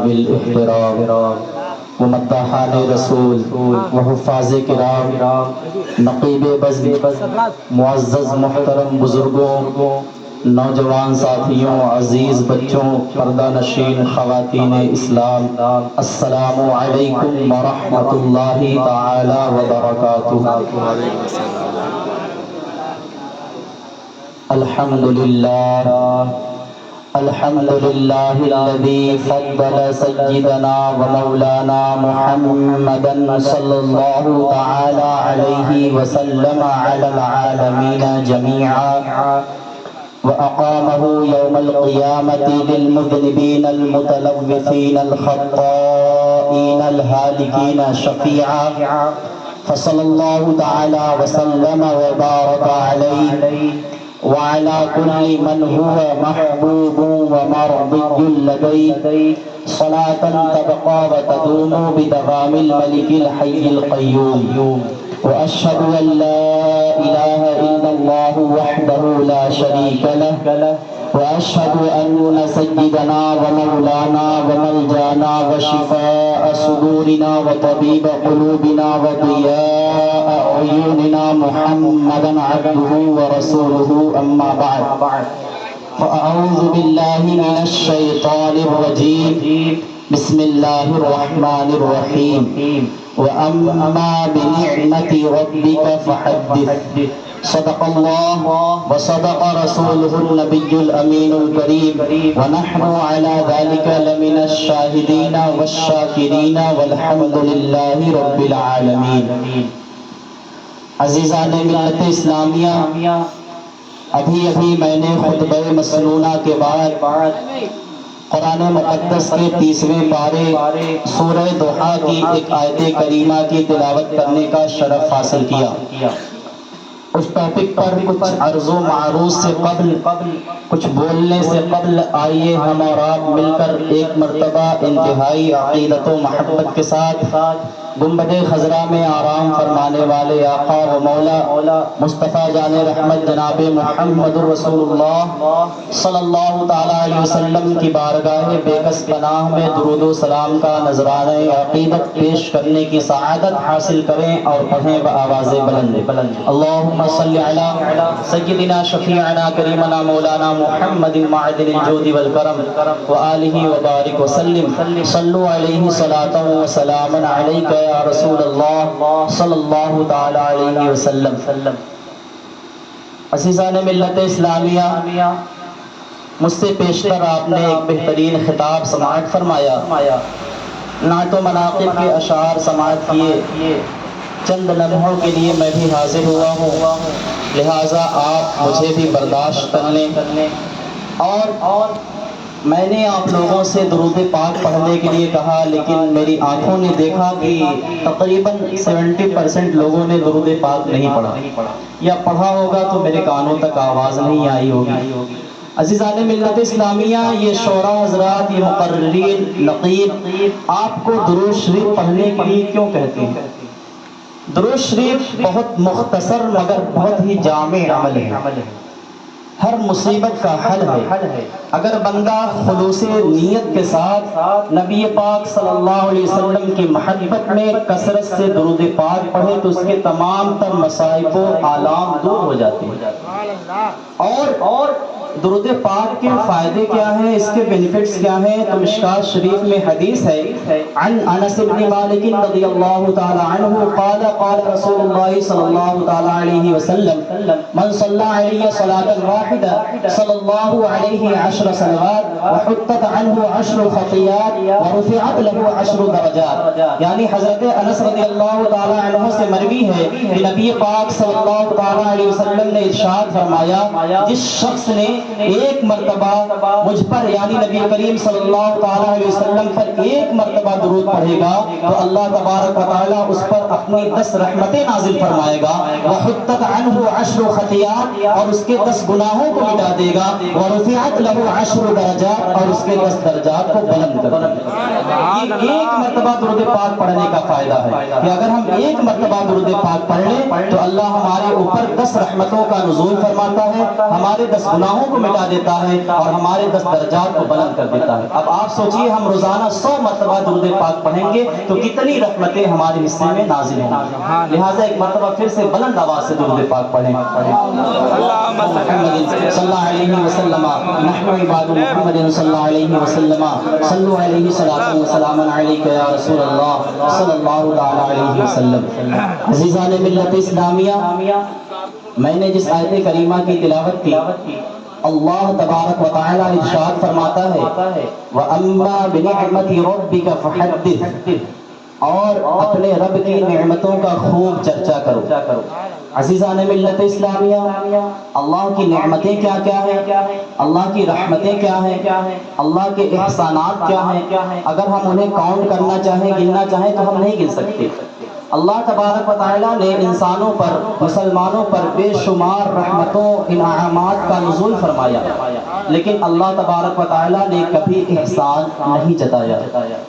ذوی الاحترام ومداحان رسول وحفاظ کرام، نقیب بزم، معزز محترم بزرگوں، نوجوان ساتھیوں، عزیز بچوں، پردہ نشین خواتین اسلام، السلام علیکم ورحمۃ اللہ تعالی وبرکاتہ۔ الحمد للہ الذی فضل سیدنا و مولانا محمدا صلی اللہ تعالی علیہ وسلم علی العالمین جميعا وأقامه يوم القيامة للمذنبين المتلوثين الخطائين الهالكين شفيعا، فصلى الله تعالى وسلم وبارك عليه وعلى كل من هو محبوب ومرضي لديه صلاة تبقى وتدوم بدوام الملك الحي القيوم، وأشهد أن لا إله إلا الله وحده لا شريك له، وأشهد أن سيدنا ومولانا وملجانا وشفاء صدورنا وطبيب قلوبنا وضياء عيوننا محمدا عبده ورسوله، أما بعد، فأعوذ بالله من الشيطان الرجيم، بسم الله الرحمن الرحيم، وأما بنعمة ربك فحدث، صدق الله وصدق رسوله النبي الأمين الكريم، ونحن على ذلك لمن الشاهدين والشاكرين والحمد لله رب العالمين۔ عزیزان ملت اسلامیہ، ابھی میں نے خطبہ مسنونہ کے بعد قرآن مقدس کے 30ویں پارے سورہ ضحیٰ کی ایک آیت کریمہ کی تلاوت کرنے کا شرف حاصل کیا۔ اس ٹاپک پر کچھ عرض و معروض سے قبل، کچھ بولنے سے قبل، آئیے ہم اور آپ مل کر ایک مرتبہ انتہائی عقیدت و محبت کے ساتھ گنبد خضرا میں آرام فرمانے والے آقا و مولا مصطفیٰ جان رحمت جناب محمد رسول اللہ صلی اللہ تعالیٰ علیہ وسلم کی بارگاہ بے کس پناہ میں درود و سلام کا نذرانہ عقیدت پیش کرنے کی سعادت حاصل کریں اور پڑھیں بآواز بلند، اللہم صلی علی سیدنا شفیعنا کریمنا مولانا محمد معدن الجود والکرم وآلہ وبارک وسلم، صلو علیہ صلاۃ و سلام علیک یا رسول اللہ صلی اللہ تعالی علیہ وسلم۔ عزیزان ملت اسلامیہ، مجھ سے پیشتر آپ نے ایک بہترین خطاب سماعت فرمایا، نعت و مناقب کے اشعار سماعت کیے، چند لمحوں کے لیے میں بھی حاضر ہوا ہوں، لہٰذا آپ مجھے بھی برداشت کر لیں، اور میں نے آپ لوگوں سے درود پاک پڑھنے کے لیے کہا، لیکن میری آنکھوں نے دیکھا کہ تقریباً 70% لوگوں نے درود پاک نہیں پڑھا، یا پڑھا ہوگا تو میرے کانوں تک آواز نہیں آئی ہوگی۔ عزیزان ملت اسلامیہ، یہ شعراء حضرات، یہ مقررین، نقیب آپ کو درود شریف پڑھنے کے لیے کیوں کہتے ہیں؟ درود شریف بہت مختصر مگر بہت ہی جامع عمل ہے، ہر مصیبت کا حل ہے۔ اگر بندہ خلوص نیت کے ساتھ نبی پاک صلی اللہ علیہ وسلم کی محبت میں کثرت سے درود پاک پڑھے تو اس کے تمام تر مصائب و آلام دور ہو جاتے ہیں۔ اور درود پاک کے فائدے کیا ہیں، اس کے بینیفٹس کیا ہیں؟ تو مشکات شریف میں حدیث ہے، عن انس بن مالک رضی اللہ تعالی عنہ قال قال رسول اللہ صلی اللہ تعالی علیہ وسلم من صلی علیہ صلاۃ واحدہ صلی اللہ علیہ 10 صلوات وحطت عنہ 10 خطیات ورفعت له 10 درجات۔ یعنی حضرت انس رضی اللہ تعالی عنہ سے مروی ہے کہ نبی پاک صلی اللہ تعالی علیہ وسلم نے ارشاد فرمایا، جس شخص نے ایک مرتبہ مجھ پر یعنی نبی کریم صلی اللہ تعالی علیہ وسلم پر ایک مرتبہ درود پڑھے گا تو اللہ تبارک و تعالی اس پر اپنی 10 رحمتیں نازل فرمائے گا، وحطت عنہ 10 خطیات، اور اس کے 10 گناہوں کو مٹا دے گا، ورفعت له 10 درجات، اور اس کے 10 درجات کو بلند کر دے گا۔ یہ ایک مرتبہ درود پاک پڑھنے کا فائدہ ہے کہ اگر ہم ایک مرتبہ درود پاک پڑھ لیں تو اللہ ہمارے اوپر 10 رحمتوں کا نزول فرماتا ہے، ہمارے 10 گناہوں کو مٹا دیتا ہے اور ہمارے 10 درجات کو بلند کر دیتا ہے۔ اب آپ سوچئے ہم روزانہ 100 مرتبہ درود پاک پڑھیں گے تو کتنی رحمتیں ہمارے حصے میں نازل ہوں گی۔ لہٰذا ایک مرتبہ پھر سے بلند آواز سے درود پاک پڑھیں۔ محمد صلی اللہ علیہ وسلم نحن عباد محمد صلی اللہ علیہ وسلم صلو علیہ صلاۃ و سلام علیک یا رسول اللہ صلی اللہ علیہ وسلم۔ عزیزان ملت اسلامیہ، میں نے جس آیت کریمہ کی تلاوت کی، اللہ تبارک و تعالی ارشاد فرماتا ہے وَأَمَّا بِنِعْمَةِ رَبِّكَ فَحَدِّثْ، اور اپنے رب کی نعمتوں کا خوب چرچا کرو۔ عزیزان ملت اسلامیہ، اللہ کی نعمتیں کیا کیا ہیں، اللہ کی رحمتیں کیا ہیں، اللہ کے احسانات کیا ہیں، اگر ہم انہیں کاؤنٹ کرنا چاہیں، گننا چاہیں تو ہم نہیں گن سکتے۔ اللہ تبارک و تعالیٰ نے انسانوں پر، مسلمانوں پر بے شمار رحمتوں، انعامات کا نزول فرمایا، لیکن اللہ تبارک و تعالیٰ نے کبھی احسان نہیں جتایا۔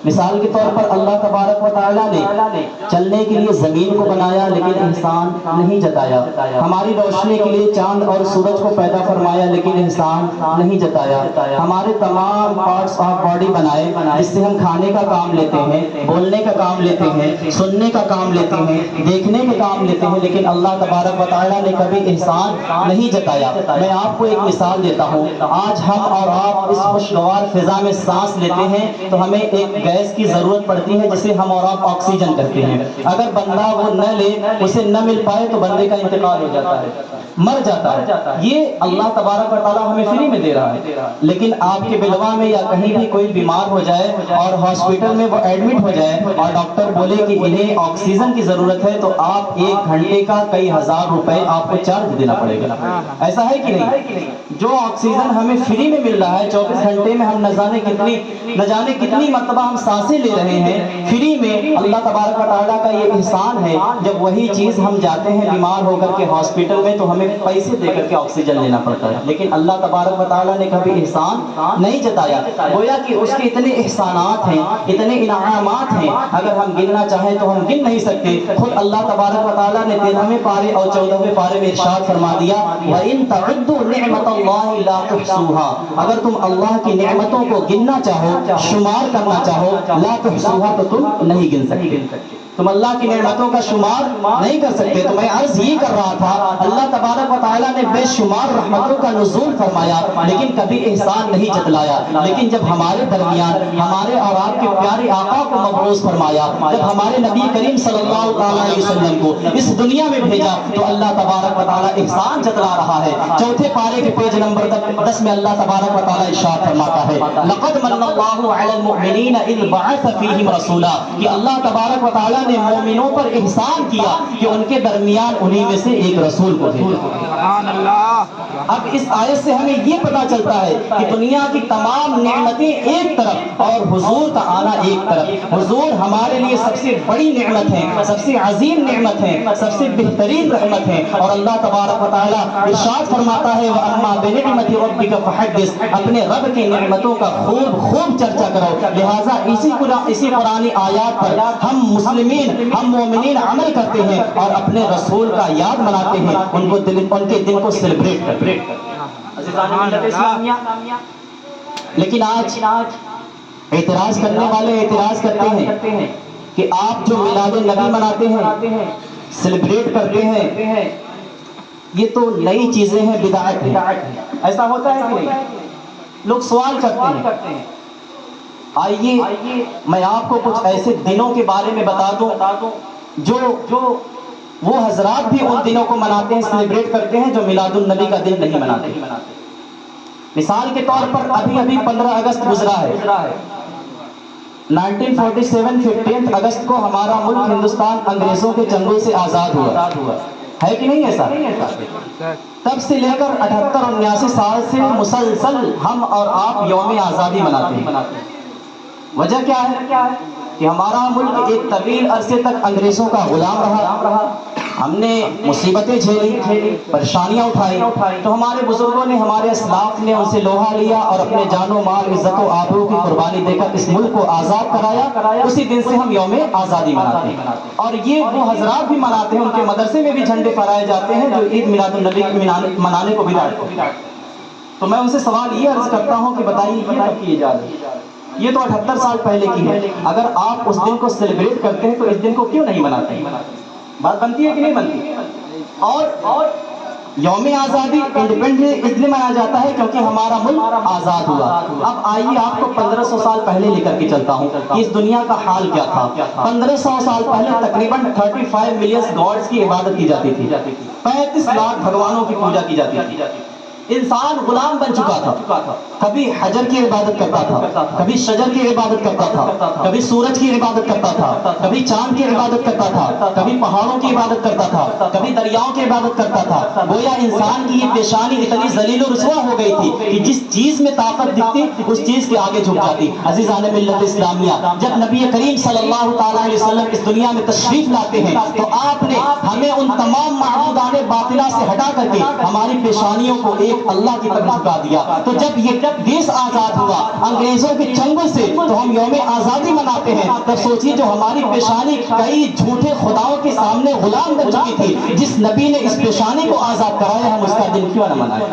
مثال کے طور پر اللہ تبارک و تعالیٰ نے چلنے کے لیے زمین کو بنایا لیکن احسان نہیں جتایا، ہماری روشنی کے لیے چاند اور سورج کو پیدا فرمایا لیکن احسان نہیں جتایا، ہمارے تمام پارٹس آف باڈی بنائے جس سے ہم کھانے کا کام لیتے ہیں، بولنے کا کام لیتے ہیں، سننے کا کام لیتے ہیں، دیکھنے کے کام لیتے ہیں، لیکن اللہ تبارک و تعالیٰ نے کبھی احسان نہیں جتایا۔ میں آپ کو ایک مثال دیتا ہوں، آج ہم اور آپ اس خوشگوار فضا میں سانس لیتے ہیں تو ہمیں ایک گیس کی ضرورت پڑتی ہے جسے ہم اور آپ آکسیجن کرتے ہیں۔ اگر بندہ وہ نہ لے، اسے نہ مل پائے تو بندے کا انتقال ہو جاتا ہے، مر جاتا ہے۔ یہ اللہ تبارک و تعالیٰ ہمیں فری میں دے رہا ہے، لیکن آپ کے بلوا میں یا کہیں بھی کوئی بیمار ہو جائے اور ہاسپٹل میں وہ ایڈمٹ ہو جائے اور ڈاکٹر بولے کہ انہیں آکسیجن کی ضرورت ہے تو آپ 1 گھنٹے کا کئی ہزار روپے آپ کو چارج دینا پڑے گا۔ ایسا ہے کہ نہیں؟ جو آکسیجن ہمیں فری میں مل رہا ہے، 24 گھنٹے میں ہم نہ جانے کتنی مرتبہ ہم سانسیں لے رہے ہیں فری میں، اللہ تبارک و تعالیٰ کا یہ احسان ہے۔ جب وہی چیز ہم جاتے ہیں بیمار ہو کر کے ہاسپٹل میں تو ہمیں پیسے دے کر کے آکسیجن لینا پڑتا ہے، لیکن اللہ تبارک و تعالیٰ نے کبھی احسان نہیں جتایا۔ گویا کہ اس کے اتنے احسانات ہیں، اتنے انعامات ہیں، اگر ہم گننا چاہیں تو ہم گن نہیں سکتے۔ خود اللہ تبارک و تعالیٰ نے 13ویں پارے اور 14ویں پارے میں ارشاد فرما دیا وَإِن تَعُدُّوا نِعْمَةَ اللَّهِ لَا تُحْصُوهَا، اگر تم اللہ کی نعمتوں کو گننا چاہو، شمار کرنا چاہو، لا تحصوها تو تم نہیں گن سکتے، تم اللہ کی نعمتوں کا شمار نہیں کر سکتے۔ تو میں عرض یہ کر رہا تھا، اللہ تبارک و تعالیٰ نے بے شمار رحمتوں کا نزول فرمایا لیکن کبھی احسان نہیں جتلایا، لیکن جب ہمارے درمیان ہمارے اور آپ کے پیارے آقا کو مبعوث فرمایا، جب ہمارے نبی کریم صلی اللہ علیہ وسلم کو اس دنیا میں بھیجا تو اللہ تبارک و تعالیٰ احسان جتلا رہا ہے۔ 4 پارے کے پیج نمبر 10 میں اللہ تبارک و تعالیٰ ارشاد فرماتا ہے لَقَدْ مَنَّ اللَّهُ عَلَى الْمُؤْمِنِينَ إِذْ بَعَثَ فِيهِمْ رَسُولًا، کہ اللہ تبارک و تعالیٰ نے مومنوں پر احسان کیا کہ ان کے درمیان انہی میں سے ایک رسول کو بھیجا۔ سبحان اللہ۔ اب اس آیت سے ہمیں یہ پتا چلتا ہے کہ دنیا کی تمام نعمتیں ایک طرف اور حضور کا آنا ایک طرف۔ حضور ہمارے لیے سب سے بڑی نعمت ہے، سب سے عظیم نعمت ہے، سب سے بہترین رحمت ہے، اور اللہ تبارک و تعالیٰ ارشاد فرماتا ہے وَأَمَّا بِنِعْمَةِ رَبِّكَ فَحَدِّثْ، اپنے رب کی نعمتوں کا خوب چرچا کرو۔ لہٰذا اسی قرآنی آیات پر ہم مسلمین، ہم مومنین عمل کرتے ہیں اور اپنے رسول کا یاد مناتے ہیں، ان کے دن کو سیلیبریٹ کرتے ہیں۔ لیکن آج اعتراض کرنے والے اعتراض کرتے ہیں کہ آپ جو میلاد النبی مناتے ہیں، سیلیبریٹ کرتے ہیں، یہ تو نئی چیزیں ہیں، بدعت ہے۔ ایسا ہوتا ہے کہ نہیں؟ لوگ سوال کرتے ہیں۔ آئیے میں آپ کو کچھ ایسے دنوں کے بارے میں بتا دوں جو وہ حضرات بھی ان دنوں کو مناتے ہیں، سیلیبریٹ کرتے ہیں، جو میلاد النبی کا دن نہیں مناتے۔ مثال کے طور پر ابھی 15 اگست گزرا ہے، 1947 15 اگست کو ہمارا ملک ہندوستان انگریزوں کے چنگل سے آزاد ہوا ہے کہ نہیں؟ ایسا تب سے لے کر 78 79 سال سے مسلسل ہم اور آپ یوم آزادی مناتے ہیں۔ وجہ کیا ہے کہ ہمارا ملک ایک طویل عرصے تک انگریزوں کا غلام رہا، ہم نے مصیبتیں جھیلی، پریشانیاں اٹھائی، تو ہمارے بزرگوں نے، ہمارے اسلاف نے ان سے لوہا لیا اور اپنے جان و مال، عزت و آبرو کی قربانی دے کر اس ملک کو آزاد کرایا۔ اسی دن سے ہم یوم آزادی مناتے ہیں، اور یہ وہ حضرات بھی مناتے ہیں، ان کے مدرسے میں بھی جھنڈے پھہرائے جاتے ہیں جو عید میلاد النبی منانے کو بدعت ہے۔ تو میں ان سے سوال یہ عرض کرتا ہوں کہ بتائیے یہ کب کی ایجاد ہے؟ یہ تو 78 سال پہلے کی ہے۔ اگر آپ اس دن کو سیلیبریٹ کرتے ہیں تو اس دن کو کیوں نہیں مناتے؟ بات بنتی ہے کہ نہیں بنتی؟ اور یوم آزادی انڈیپینڈنس اس لیے منایا جاتا ہے کیونکہ ہمارا ملک آزاد ہوا۔ اب آئیے آپ کو 1500 سال پہلے لے کر کے چلتا ہوں کہ اس دنیا کا حال کیا تھا۔ 1500 سال پہلے تقریباً 35 ملین گاڈز کی عبادت کی جاتی تھی، 35 لاکھ بھگوانوں کی پوجا کی جاتی تھی۔ انسان غلام بن چکا تھا، کبھی حجر کی عبادت کرتا تھا، کبھی شجر کی عبادت کرتا تھا، کبھی سورج کی عبادت کرتا تھا، کبھی چاند کی عبادت کرتا تھا، کبھی پہاڑوں کی عبادت کرتا تھا، کبھی دریاؤں کی عبادت کرتا تھا۔ گویا انسان کی یہ پیشانی اتنی ذلیل و رسوا ہو گئی تھی کہ جس چیز میں طاقت دکھتی اس چیز کے آگے جھک جاتی۔ عزیزان ملت اسلامیہ، جب نبی کریم صلی اللہ تعالیٰ علیہ وسلم اس دنیا میں تشریف لاتے ہیں تو آپ نے ہمیں ان تمام معبودان باطلہ سے ہٹا کر کے ہماری پیشانیوں کو ایک اللہ کی طرف جھکا دیا۔ تو جب یہ دیش آزاد ہوا انگریزوں کے چنگل سے تو ہم یوم آزادی مناتے ہیں، تب سوچیے جو ہماری پیشانی کئی جھوٹے خداؤں کے سامنے غلام بن چکی تھی، جس نبی نے اس پیشانی کو آزاد کرایا، ہم اس کا دن کیوں نہ منائیں؟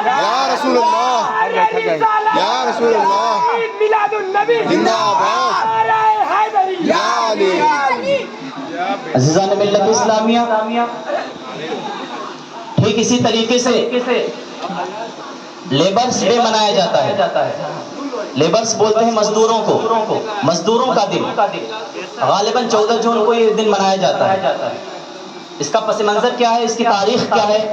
یا رسول اللہ، یا رسول اللہ، میلاد النبی زندہ باد، یا علی۔ عزیزان ملت اسلامیہ، ٹھیک اسی طریقے سے لیبرز ڈے منایا جاتا ہے۔ لیبرز بولتے ہیں مزدوروں کو، مزدوروں کا دن غالباً 14 جون کو یہ دن منایا جاتا ہے۔ اس کا پس منظر کیا ہے، اس کی تاریخ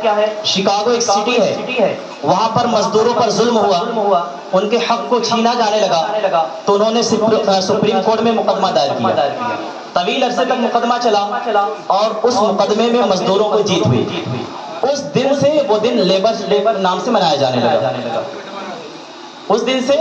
کیا ہے؟ شکاگو ایک سٹی ہے، وہاں پر مزدوروں پر ظلم ہوا، ان کے حق کو چھینا جانے لگا تو انہوں نے سپریم کورٹ میں مقدمہ دائر کیا۔ طویل عرصے تک مقدمہ چلا اور اس مقدمے میں مزدوروں کو جیت ہوئی۔ اس دن سے وہ دن لیبر نام سے منایا جانے لگا۔ اس دن سے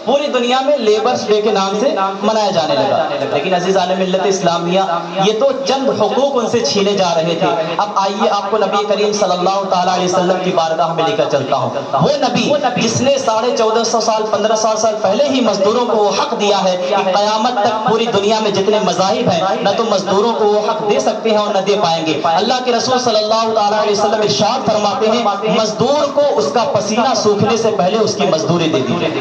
پوری دنیا میں لیبرز ڈے کے نام سے منایا جانے لگا۔ لیکن عزیزان ملت اسلامیہ، یہ تو چند حقوق ان سے چھینے جا رہے تھے۔ اب آئیے آپ کو نبی کریم صلی اللہ تعالیٰ علیہ وسلم کی بارگاہ میں لے کر چلتا ہوں۔ وہ نبی جس نے 1450 سال 1500 سال پہلے ہی مزدوروں کو وہ حق دیا ہے کہ قیامت تک پوری دنیا میں جتنے مذاہب ہیں نہ تو مزدوروں کو وہ حق دے سکتے ہیں اور نہ دے پائیں گے۔ اللہ کے رسول صلی اللہ تعالیٰ علیہ وسلم ارشاد فرماتے ہیں، مزدور کو اس کا پسینہ سوکھنے سے پہلے اس کی مزدوری دے دی جائے۔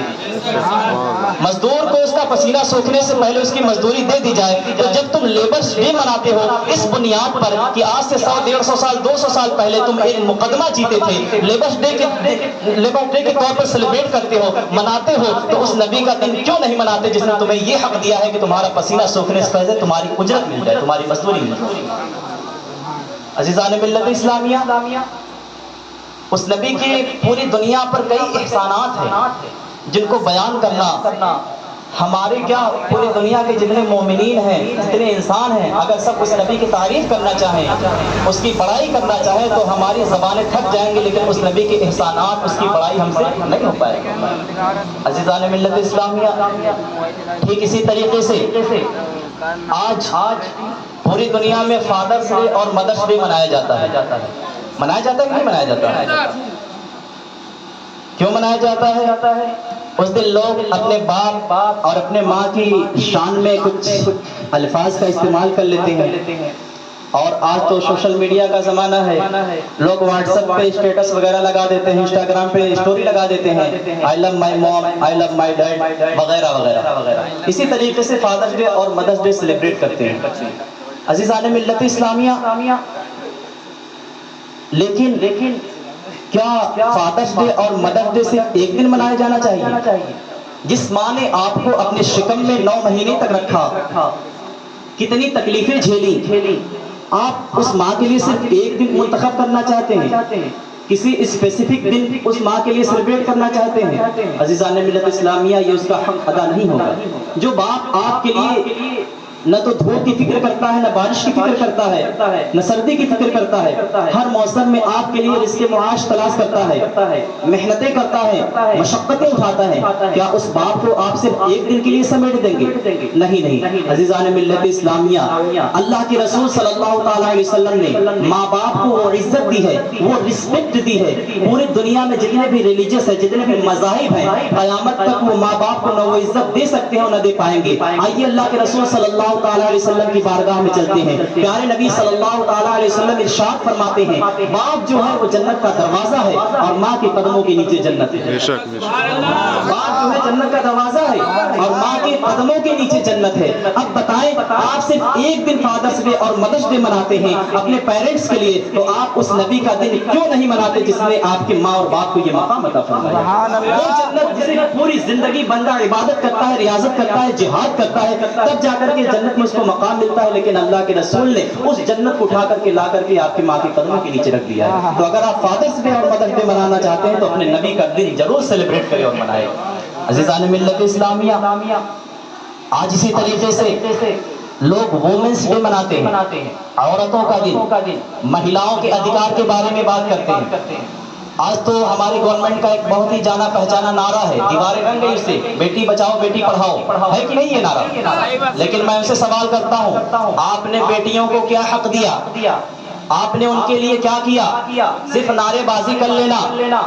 مزدور کو اس کا پسینہ سوکھنے سے پہلے اس کی مزدوری دے دی جائے۔ تو جب تم لیبرز ڈے مناتے ہو اس بنیاد پر کہ آج سے 100 150 سال 200 سال پہلے تم ایک مقدمہ جیتے تھے، لیبرز ڈے کے طور پر سیلیبریٹ کرتے ہو، مناتے ہو، تو اس نبی کا دن کیوں نہیں مناتے جس نے تمہیں یہ حق دیا ہے کہ تمہارا پسینہ سوکھنے سے پہلے تمہاری اجرت مل جائے، تمہاری مزدوری مل جائے؟ عزیزان ملت اسلامیہ، اس نبی کے پوری دنیا پر کئی احسانات ہیں جن کو بیان کرنا ہمارے کیا پوری دنیا کے جتنے مومنین ہیں، جتنے انسان ہیں، اگر سب اس نبی کی تعریف کرنا چاہیں، اس کی بڑائی کرنا چاہیں تو ہماری زبانیں تھک جائیں گے، لیکن اس نبی کے احسانات، اس کی بڑائی ہم سے نہیں ہو پائے گا۔ عزیزان ملت اسلامیہ، ٹھیک اسی طریقے سے آج پوری دنیا میں فادرز ڈے اور مدرس ڈے منایا جاتا ہے۔ منایا جاتا ہے کہ نہیں منایا جاتا؟ کیوں منایا جاتا ہے؟ اس دن لوگ اپنے باپ اور اپنے ماں کی شان میں کچھ الفاظ کا استعمال کر لیتے ہیں، اور آج تو سوشل میڈیا کا زمانہ ہے، لوگ واٹس ایپ پہ اسٹیٹس وغیرہ لگا دیتے ہیں، انسٹاگرام پہ اسٹوری لگا دیتے ہیں، آئی لو مائی موم، آئی لو مائی ڈیڈ وغیرہ وغیرہ۔ اسی طریقے سے فادرز ڈے اور مدرس ڈے سیلیبریٹ کرتے ہیں۔ عزیزان ملت اسلامیہ، لیکن کیا فادرز ڈے اور مدرس ڈے صرف ایک دن منایا جانا چاہیے؟ جس ماں نے آپ کو اپنے شکم میں 9 مہینے تک رکھا، کتنی تکلیفیں جھیلی، آپ اس ماں کے لیے صرف ایک دن منتخب کرنا چاہتے ہیں؟ کسی اسپیسیفک دن اس ماں کے لیے سیلیبریٹ کرنا چاہتے ہیں؟ عزیزان ملت اسلامیہ، یہ اس کا حق ادا نہیں ہوگا۔ جو باپ آپ کے لیے نہ تو دھوپ کی فکر کرتا ہے، نہ بارش کی فکر کرتا ہے، نہ سردی کی فکر کرتا ہے، ہر موسم میں آپ کے لیے رزق معاش تلاش کرتا ہے، محنتیں کرتا ہے، مشقتیں اٹھاتا ہے. کیا اس باپ کو آپ صرف ایک دن کے لیے سمیٹ دیں گے؟ نہیں. عزیزان ملت اسلامیہ، اللہ کے رسول صلی اللہ تعالیٰ علیہ وسلم نے ماں باپ کو وہ عزت دی ہے، وہ رسپیکٹ دی ہے. پوری دنیا میں جتنے بھی ریلیجس ہیں، جتنے بھی مذاہب ہیں، قیامت تک وہ ماں باپ کو نہ وہ عزت دے سکتے ہیں اور نہ دے پائیں گے. آئیے اللہ کے رسول صلی اللہ تعالیٰ علیہ وسلم کی بارگاہ میں چلتے ہیں. پیارے نبی صلی اللہ تعالیٰ علیہ وسلم ارشاد فرماتے ہیں، باپ جو ہے وہ جنت کا دروازہ ہے اور ماں کے قدموں کے نیچے جنت ہے. بے شک بے شک. باپ جو ہے جنت کا دروازہ ہے اور ماں کے قدموں کے نیچے جنت ہے. اب بتائیں، آپ صرف ایک دن فادرس ڈے اور مدرس ڈے مناتے ہیں اپنے پیرنٹس کے لیے، تو آپ اس نبی کا دن کیوں نہیں مناتے جس نے آپ کے ماں اور باپ کو یہ مقام عطا فرمایا؟ وہ جنت جسے پوری زندگی بندہ عبادت کرتا ہے، ریاضت کرتا ہے، جہاد کرتا ہے، تب جا کر کے جنت میں اس کو مقام ملتا ہے. لیکن اللہ کے رسول نے اس جنت کو اٹھا کر کے لا کر کے آپ کی ماں کے قدموں کے نیچے رکھ دیا ہے. تو اگر آپ فادرس ڈے اور مدرس ڈے منانا چاہتے ہیں تو اپنے نبی کا دن ضرور سیلیبریٹ کریں اور منائیں. عزیزان ملت اسلامیہ، آج اسی طریقے سے لوگ وومنس ڈے مناتے ہیں، عورتوں کا دن، مہیلاؤں کے ادھیکار کے بارے میں بات کرتے ہیں. آج تو ہماری گورنمنٹ کا ایک بہت ہی جانا پہچانا نعرہ ہے، دیواریں رنگ گئی اس سے، بیٹی بچاؤ بیٹی پڑھاؤ، ہے کہ نہیں یہ نعرہ؟ لیکن میں اسے سوال کرتا ہوں، آپ نے بیٹیوں کو کیا حق دیا؟ آپ نے ان کے لیے کیا کیا؟ صرف نعرے بازی کر لینا،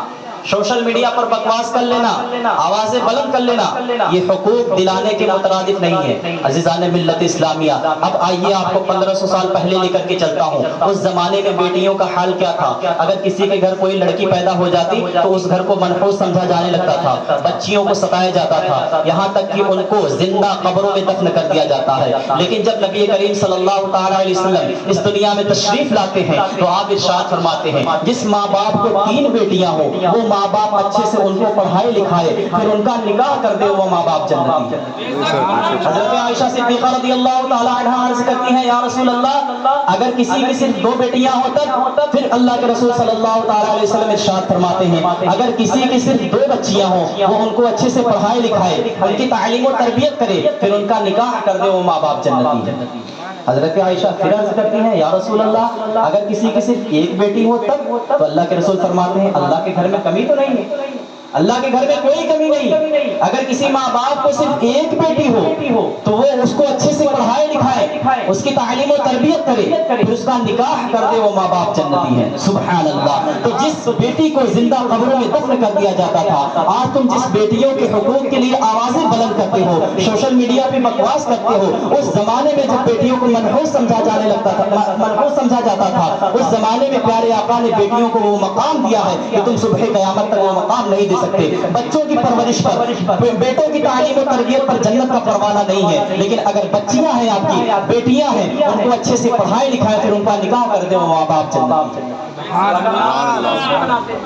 سوشل میڈیا پر بکواس کر لینا، آوازیں بلند کر لینا، یہ حقوق دلانے کے مترادف نہیں ہے. عزیزان ملت اسلامیہ، اب آئیے آپ کو 1500 سال پہلے لے کر کے چلتا ہوں. اس زمانے میں بیٹیوں کا حال کیا تھا؟ اگر کسی کے گھر کوئی لڑکی پیدا ہو جاتی تو اس گھر کو منحوس سمجھا جانے لگتا تھا، بچیوں کو ستایا جاتا تھا، یہاں تک کہ ان کو زندہ قبروں میں دفن کر دیا جاتا ہے. لیکن جب نبی کریم صلی اللہ تعالیٰ علیہ وسلم اس دنیا میں تشریف لاتے ہیں تو آپ ارشاد فرماتے ہیں، جس ماں باپ کو 3 بیٹیاں ہوں وہ ماں باپ اچھے سے ان کو پڑھائے لکھائے، پھر ان کا نکاح کر دے، وہ ماں باپ جنتی ہے. حضرت عائشہ صدیقہ رضی اللہ تعالی عنہا عرض کرتی ہیں، یا رسول اللہ، اگر کسی کی صرف 2 بیٹیاں ہوں تب؟ پھر اللہ کے رسول صلی اللہ تعالی علیہ وسلم ارشاد فرماتے ہیں، اگر کسی کی صرف 2 بچیاں ہوں وہ ان کو اچھے سے پڑھائے لکھائے، ان کی تعلیم و تربیت کرے، پھر ان کا نکاح کر دے، وہ ماں باپ جنتی ہے. حضرت عائشہ پھر عرض کرتی ہیں، یا رسول اللہ، اگر کسی کی صرف 1 بیٹی ہو تب؟ تو اللہ کے رسول فرماتے ہیں، اللہ کے گھر میں کمی تو نہیں ہے، اللہ کے گھر میں کوئی کمی نہیں. اگر کسی ماں باپ کو صرف 1 بیٹی ہو تو وہ اس کو اچھے سے پڑھائے لکھائے، اس کی تعلیم و تربیت کرے، پھر اس کا نکاح کر دے، وہ ماں باپ جنتی ہے. سبحان اللہ. تو جس بیٹی کو زندہ قبروں میں دفن کر دیا جاتا تھا، آج تم جس بیٹیوں کے حقوق کے لیے آوازیں بلند کرتے ہو، سوشل میڈیا پہ بکواس کرتے ہو، اس زمانے میں جب بیٹیوں کو منحوس سمجھا جانے لگتا تھا، منحوس سمجھا جاتا تھا، اس زمانے میں پیارے آقا نے بیٹیوں کو وہ مقام دیا ہے کہ تم صبح قیامت تک وہ مقام نہیں دے سکتے. بچوں کی پرورش پر، بیٹوں کی تعلیم و تربیت پر جنت کا پروانہ نہیں ہے. لیکن اگر بچیاں ہیں، آپ کی بیٹیاں ہیں، ان کو اچھے سے پڑھائے لکھائے، پھر ان کا نکاح کر دیں، وہ ماں باپ جنت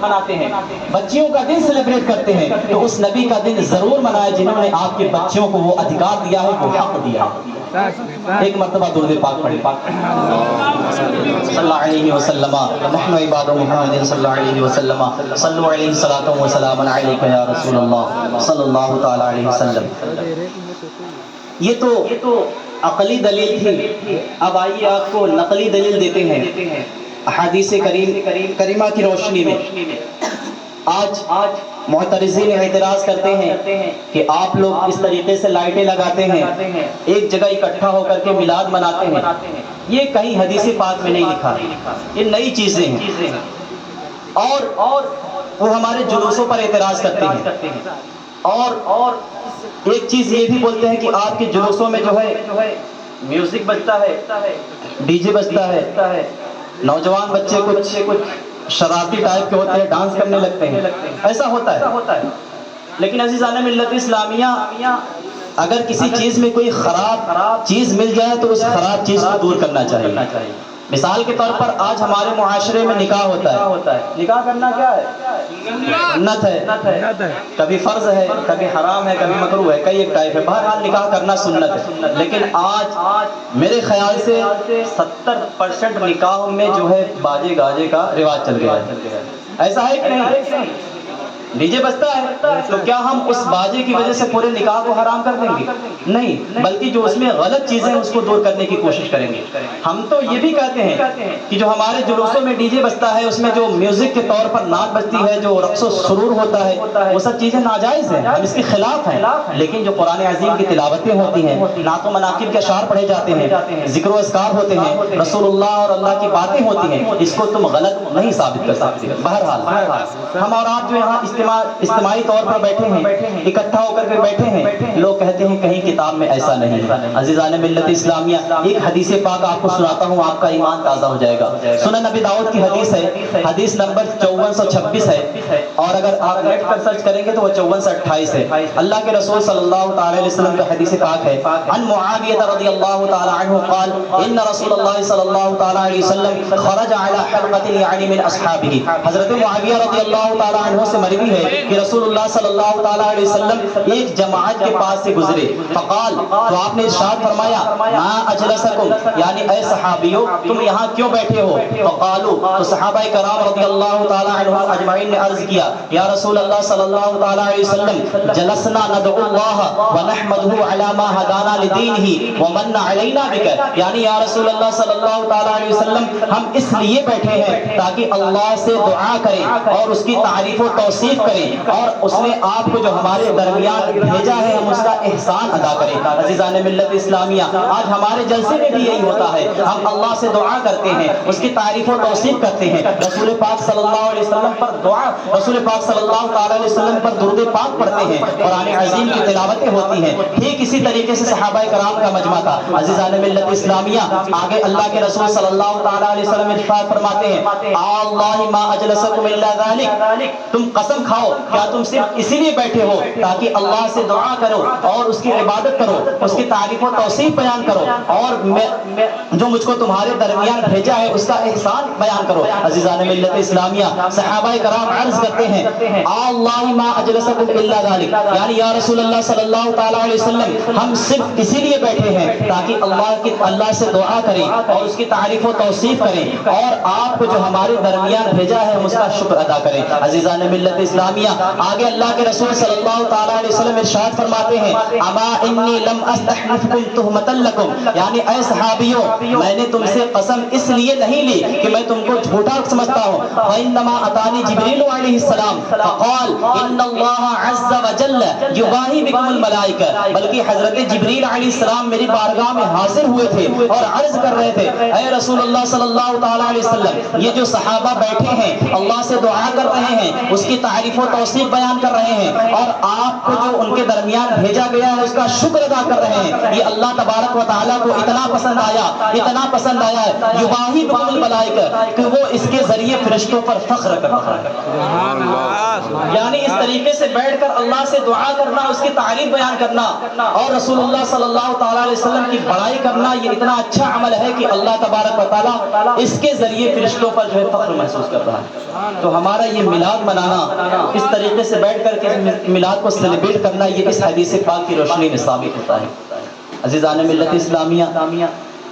مناتے ہیں. بچیوں کا دن سیلیبریٹ کرتے ہیں، تو اس نبی کا دن ضرور منائے جنہوں نے آپ کے بچوں کو وہ ادھیکار دیا ہے، وہ حق دیا ہے. ایک مرتبہ درود پاک پڑھیں. صلی اللہ علیہ وسلم، نحن عباد محمد صلی اللہ علیہ وسلم، صلو علیہ صلاۃ و سلام علیک یا رسول اللہ صلی اللہ تعالی علیہ وسلم. یہ تو عقلی دلیل تھی. اب آئیے آپ کو نقلی دلیل دیتے ہیں احادیث کریمہ کی روشنی میں. آج معترضین اعتراض کرتے ہیں کہ آپ لوگ اس طریقے سے لائٹیں لگاتے ہیں، ایک جگہ اکٹھا ہو کر کے میلاد مناتے ہیں. یہ کہیں حدیث پاک میں نہیں لکھا، یہ نئی چیزیں ہیں. اور وہ ہمارے جلوسوں پر اعتراض کرتے ہیں. اور ایک چیز یہ بھی بولتے ہیں کہ آپ کے جلوسوں میں جو ہے میوزک بجتا ہے، ڈی جے بجتا ہے، نوجوان بچے کچھ شرارتی ٹائپ کے ہوتے ہیں، ڈانس کرنے لگتے ہیں. ایسا ہوتا ہے. لیکن عزیزان ملت اسلامیہ، اگر کسی چیز میں کوئی خراب چیز مل جائے تو اس خراب چیز کو دور کرنا چاہیے. مثال کے طور پر آج ہمارے معاشرے میں نکاح ہوتا ہے. نکاح کرنا کیا ہے؟ سنت ہے، کبھی فرض ہے، کبھی حرام ہے، کبھی مکروہ ہے، کئی ایک ٹائپ ہے. بہرحال نکاح کرنا سنت ہے. لیکن آج میرے خیال سے 70% نکاح میں جو ہے باجے گاجے کا رواج چل گیا ہے. ایسا ہے کہ نہیں؟ ڈی جے بجتا ہے تو کیا ہم اس باجے کی وجہ سے پورے نکاح کو حرام کر دیں گے؟ نہیں، بلکہ جو اس میں غلط چیزیں ہیں اس کو دور کرنے کی کوشش کریں گے۔ ہم تو یہ بھی کہتے ہیں کہ جو ہمارے جلوسوں میں ڈی جے بجتا ہے، اس میں جو میوزک کے طور پر نعت بجتی ہے، جو رقص و سرور ہوتا ہے، وہ سب چیزیں ناجائز ہیں، ہم اس کے خلاف ہیں۔ لیکن جو قرآن عظیم کی تلاوتیں ہوتی ہیں، نعت و مناقب کے اشعار پڑھے جاتے ہیں، ذکر و اذکار ہوتے ہیں، رسول اللہ اور اللہ کی باتیں ہوتی ہیں، اس کو تم غلط نہیں ثابت کر سکتے۔ بہرحال ہم اور آپ جو یہاں اجتماعی طور پر بیٹھے ہیں، اکٹھا ہو کر کے بیٹھے ہیں، لوگ کہتے ہیں کہیں کتاب میں ایسا نہیں ہے۔ عزیزان ملت اسلامیہ، ایک حدیث پاک آپ کو سناتا ہوں، آپ کا ایمان تازہ ہو جائے گا۔ سنن نبی داؤد کی حدیث ہے، حدیث نمبر 5426 ہے، اور اگر آپ نیٹ پر سرچ کریں گے تو وہ 5428 ہے۔ اللہ کے رسول صلی اللہ تعالی علیہ وسلم کا حدیث پاک ہے، عن معاویہ رضی اللہ تعالی عنہ قال ان رسول اللہ صلی اللہ تعالی علیہ وسلم خرج على حلقۃ یعنی من اصحابہ۔ حضرت معاویہ رضی اللہ تعالی عنہ سے مروی ہے کہ رسول اللہ صلی اللہ تعالی علیہ وسلم ایک جماعت کے پاس سے گزرے، فقال، تو آپ نے ارشاد فرمایا، ما اجلسکم، یعنی اے صحابیو تم یہاں کیوں بیٹھے ہو؟ فقالوا، تو صحابہ کرام رضی اللہ تعالی عنہم اجمعین نے عرض کیا، یا رسول اللہ صلی اللہ تعالی علیہ وسلم جلسنا ندعو اللہ ونحمدہ علی ما ہدانا لدینہ ومن علینا بک، یعنی یا رسول اللہ صلی اللہ تعالی علیہ وسلم ہم اس لیے بیٹھے ہیں تاکہ اللہ سے دعا کریں اور اس کی تعریف و توصیف کریں، اور اس نے آپ کو جو ہمارے درمیان بھیجا ہے ہم اس کا احسان ادا کریں۔ عزیزان ملت اسلامیہ، آج ہمارے جلسے میں بھی یہی ہوتا ہے، ہم اللہ سے دعا کرتے ہیں، اس کی تعریف و توصیف کرتے ہیں، رسول پاک صلی اللہ علیہ وسلم پر دعا، رسول پاک صلی اللہ تعالی علیہ وسلم پر درود پاک پڑھتے ہیں، قرآن عظیم کی تلاوتیں ہوتی ہیں۔ ٹھیک اسی طریقے سے صحابہ کرام کا مجمع تھا۔ عزیزان ملت اسلامیہ، آگے اللہ کے رسول صلی اللہ تعالی علیہ وسلم ارشاد فرماتے ہیں، اللہ ما اجلسکم الا ذلک، تم قسم کھاؤ کیا تم صرف اسی لیے بیٹھے ہو تاکہ اللہ سے دعا کرو اور اس کی عبادت کرو، اس کی تعریف و توصیف بیان کرو، اور جو مجھ کو تمہارے درمیان بھیجا ہے اس کا احسان بیان کرو۔ عزیزان ملت اسلامیہ، صحابہ کرام عرض کرتے ہیں، اللہ ما اجلسکم الا ذلک، یعنی یا رسول اللہ صلی اللہ تعالی علیہ وسلم ہم صرف اسی لیے بیٹھے ہیں تاکہ اللہ سے دعا کریں اور اس کی تعریف و توصیف کریں، اور آپ کو جو ہمارے درمیان بھیجا ہے ہم اس کا شکر ادا کریں۔ عزیزان ملت اسلامیہ، آگے اللہ کے رسول صلی اللہ تعالی علیہ وسلم ارشاد فرماتے ہیں، اما انی لم استحلفکم تہمۃ لکم، یعنی اے صحابیوں میں نے تم سے قسم اس لیے نہیں لی کہ میں تم کو جھوٹا سمجھتا ہوں، وانما اتانی جبریل علیہ السلام فقال ان اللہ عز وجل یباہی بکم الملائکہ، بلکہ حضرت جبریل علیہ السلام میری بارگاہ میں حاضر ہوئے تھے اور عرض کر رہے تھے، اے رسول اللہ صلی اللہ تعالی علیہ وسلم یہ جو صحابہ بیٹھے ہیں اللہ سے دعا کر رہے ہیں، اس کی تعریف و توصیف بیان کر رہے ہیں، اور آپ کو جو ان کے درمیان بھیجا گیا ہے اس کا شکر ادا کر رہے ہیں، یہ اللہ تبارک و تعالیٰ کو اتنا پسند آیا، اتنا پسند آیا ہے، یباہی بکم الملائکہ، کہ وہ اس کے ذریعے فرشتوں پر فخر کر رہا ہے۔ یعنی اس طریقے سے بیٹھ کر اللہ سے دعا کرنا، اس کی تعریف بیان کرنا اور رسول اللہ صلی اللہ تعالی علیہ وسلم کی بڑائی کرنا، یہ اتنا اچھا عمل ہے کہ اللہ تبارک و تعالیٰ اس کے ذریعے فرشتوں پر جو ہے فخر محسوس کر رہا ہے۔ تو ہمارا یہ میلاد منانا، اس طریقے سے بیٹھ کر کے میلاد کو سیلیبریٹ کرنا، یہ اس حدیث پاک کی روشنی میں ثابت ہوتا ہے۔ عزیزان ملت اسلامیہ،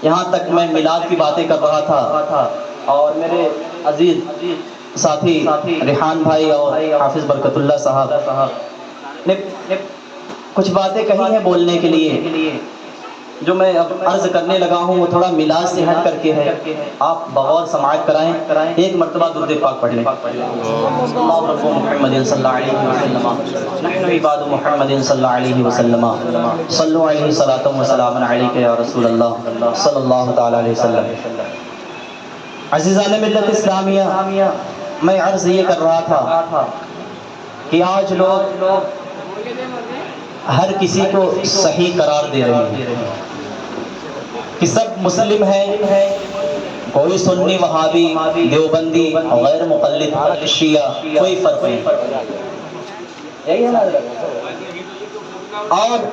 یہاں تک میں میلاد کی باتیں کر رہا تھا اور میرے عزیز ساتھی ریحان بھائی اور حافظ برکت اللہ صاحب نے کچھ باتیں کہی ہیں بولنے کے لیے، جو میں اب عرض کرنے لگا ہوں وہ تھوڑا میلاد سے ہٹ کر کے ہے، آپ بغور سماعت کرائیں، ایک مرتبہ درود پاک پڑھ لیں۔ اللہ رب محمد صلی اللہ علیہ وسلم، نحن عباد محمد صلی اللہ علیہ وسلم، صلوا علیہ صلاۃ و سلام علیک یا رسول اللہ صلی اللہ تعالی علیہ وسلم۔ عزیزان ملت اسلامیہ، میں عرض یہ کر رہا تھا کہ آج لوگ ہر کسی کو صحیح قرار دے رہے ہیں کہ سب مسلم ہیں، کوئی سنی وہابی دیوبندی غیر مقلد شیعہ کوئی فرق نہیں، یہی ہے نا حضرت؟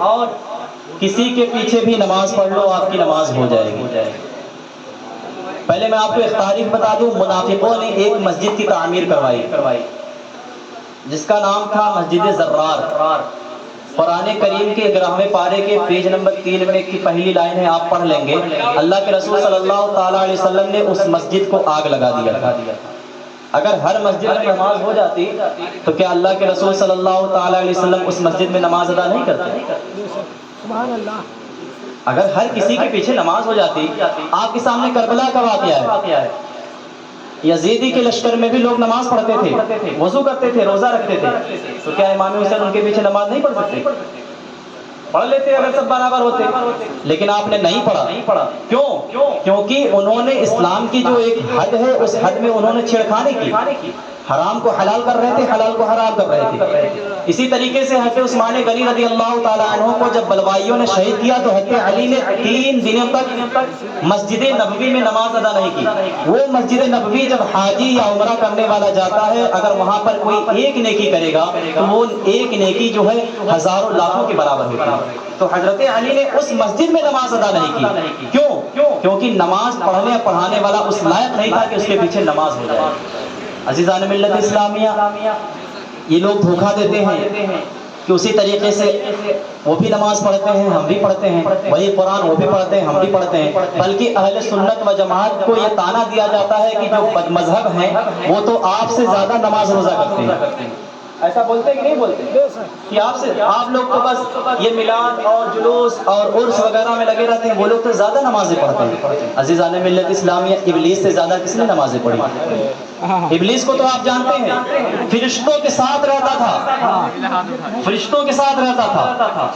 اور کسی کے پیچھے بھی نماز پڑھ لو آپ کی نماز ہو جائے گی۔ پہلے میں آپ کو ایک تاریخ بتا دوں، منافقوں نے ایک مسجد کی تعمیر کروائی جس کا نام تھا مسجد زرار۔ قرآن کریم کے 11ویں پارے کے پیج نمبر 3 میں کی پہلی لائن ہے، آپ پڑھ لیں گے، اللہ کے رسول صلی اللہ تعالی علیہ وسلم نے اس مسجد کو آگ لگا دیا تھا۔ اگر ہر مسجد میں نماز ہو جاتی تو کیا اللہ کے رسول صلی اللہ تعالی علیہ وسلم اس مسجد میں نماز ادا نہیں کرتے؟ سبحان اللہ. اگر ہر کسی کے پیچھے نماز ہو جاتی، آپ کے سامنے کربلا کا واقعہ ہے، یزیدی کے لشکر میں بھی لوگ نماز پڑھتے تھے، وضو کرتے تھے، روزہ رکھتے تھے، تو کیا امام حسین ان کے پیچھے نماز نہیں پڑھ سکتے؟ پڑھ لیتے اگر سب برابر ہوتے، لیکن آپ نے نہیں پڑھا. کیوں؟ کیونکہ انہوں نے اسلام کی جو ایک حد ہے اس حد میں انہوں نے چھیڑخانی کی، حرام کو حلال کر رہے تھے، حلال کو حرام کر رہے تھے. اسی طریقے سے حضرت عثمان غنی رضی اللہ تعالیٰ عنہ کو جب بلوائیوں نے شہید کیا تو حضرت علی نے 3 دنوں تک مسجد نبوی میں نماز ادا نہیں کی. وہ مسجد نبوی جب حاجی یا عمرہ کرنے والا جاتا ہے، اگر وہاں پر کوئی ایک نیکی کرے گا تو وہ ایک نیکی جو ہے ہزاروں لاکھوں کے برابر ہوتی ہے. تو حضرت علی نے اس مسجد میں نماز ادا نہیں کی. کیوں؟ کیونکہ نماز پڑھنے پڑھانے والا اس لائق نہیں تھا کہ اس کے پیچھے نماز ہو جائے. عزیزان ملت اسلامیہ، یہ لوگ دھوکہ دیتے ہیں کہ اسی طریقے سے وہ بھی نماز پڑھتے ہیں، ہم بھی پڑھتے ہیں، وہی قرآن وہ بھی پڑھتے ہیں، ہم بھی پڑھتے ہیں. بلکہ اہل سنت و جماعت کو یہ طعنہ دیا جاتا ہے کہ جو بد مذہب ہیں وہ تو آپ سے زیادہ نماز روزہ کرتے ہیں. ایسا بولتے کہ نہیں بولتے کہ آپ لوگ تو بس یہ میلاد اور جلوس اور عرس وغیرہ میں لگے رہتے ہیں، وہ لوگ تو زیادہ نمازیں پڑھتے ہیں. عزیزان ملت اسلامیہ، ابلیس سے زیادہ کس نے نمازیں پڑھی؟ ابلیس کو تو آپ جانتے ہیں، فرشتوں کے ساتھ رہتا تھا، فرشتوں کے ساتھ رہتا تھا.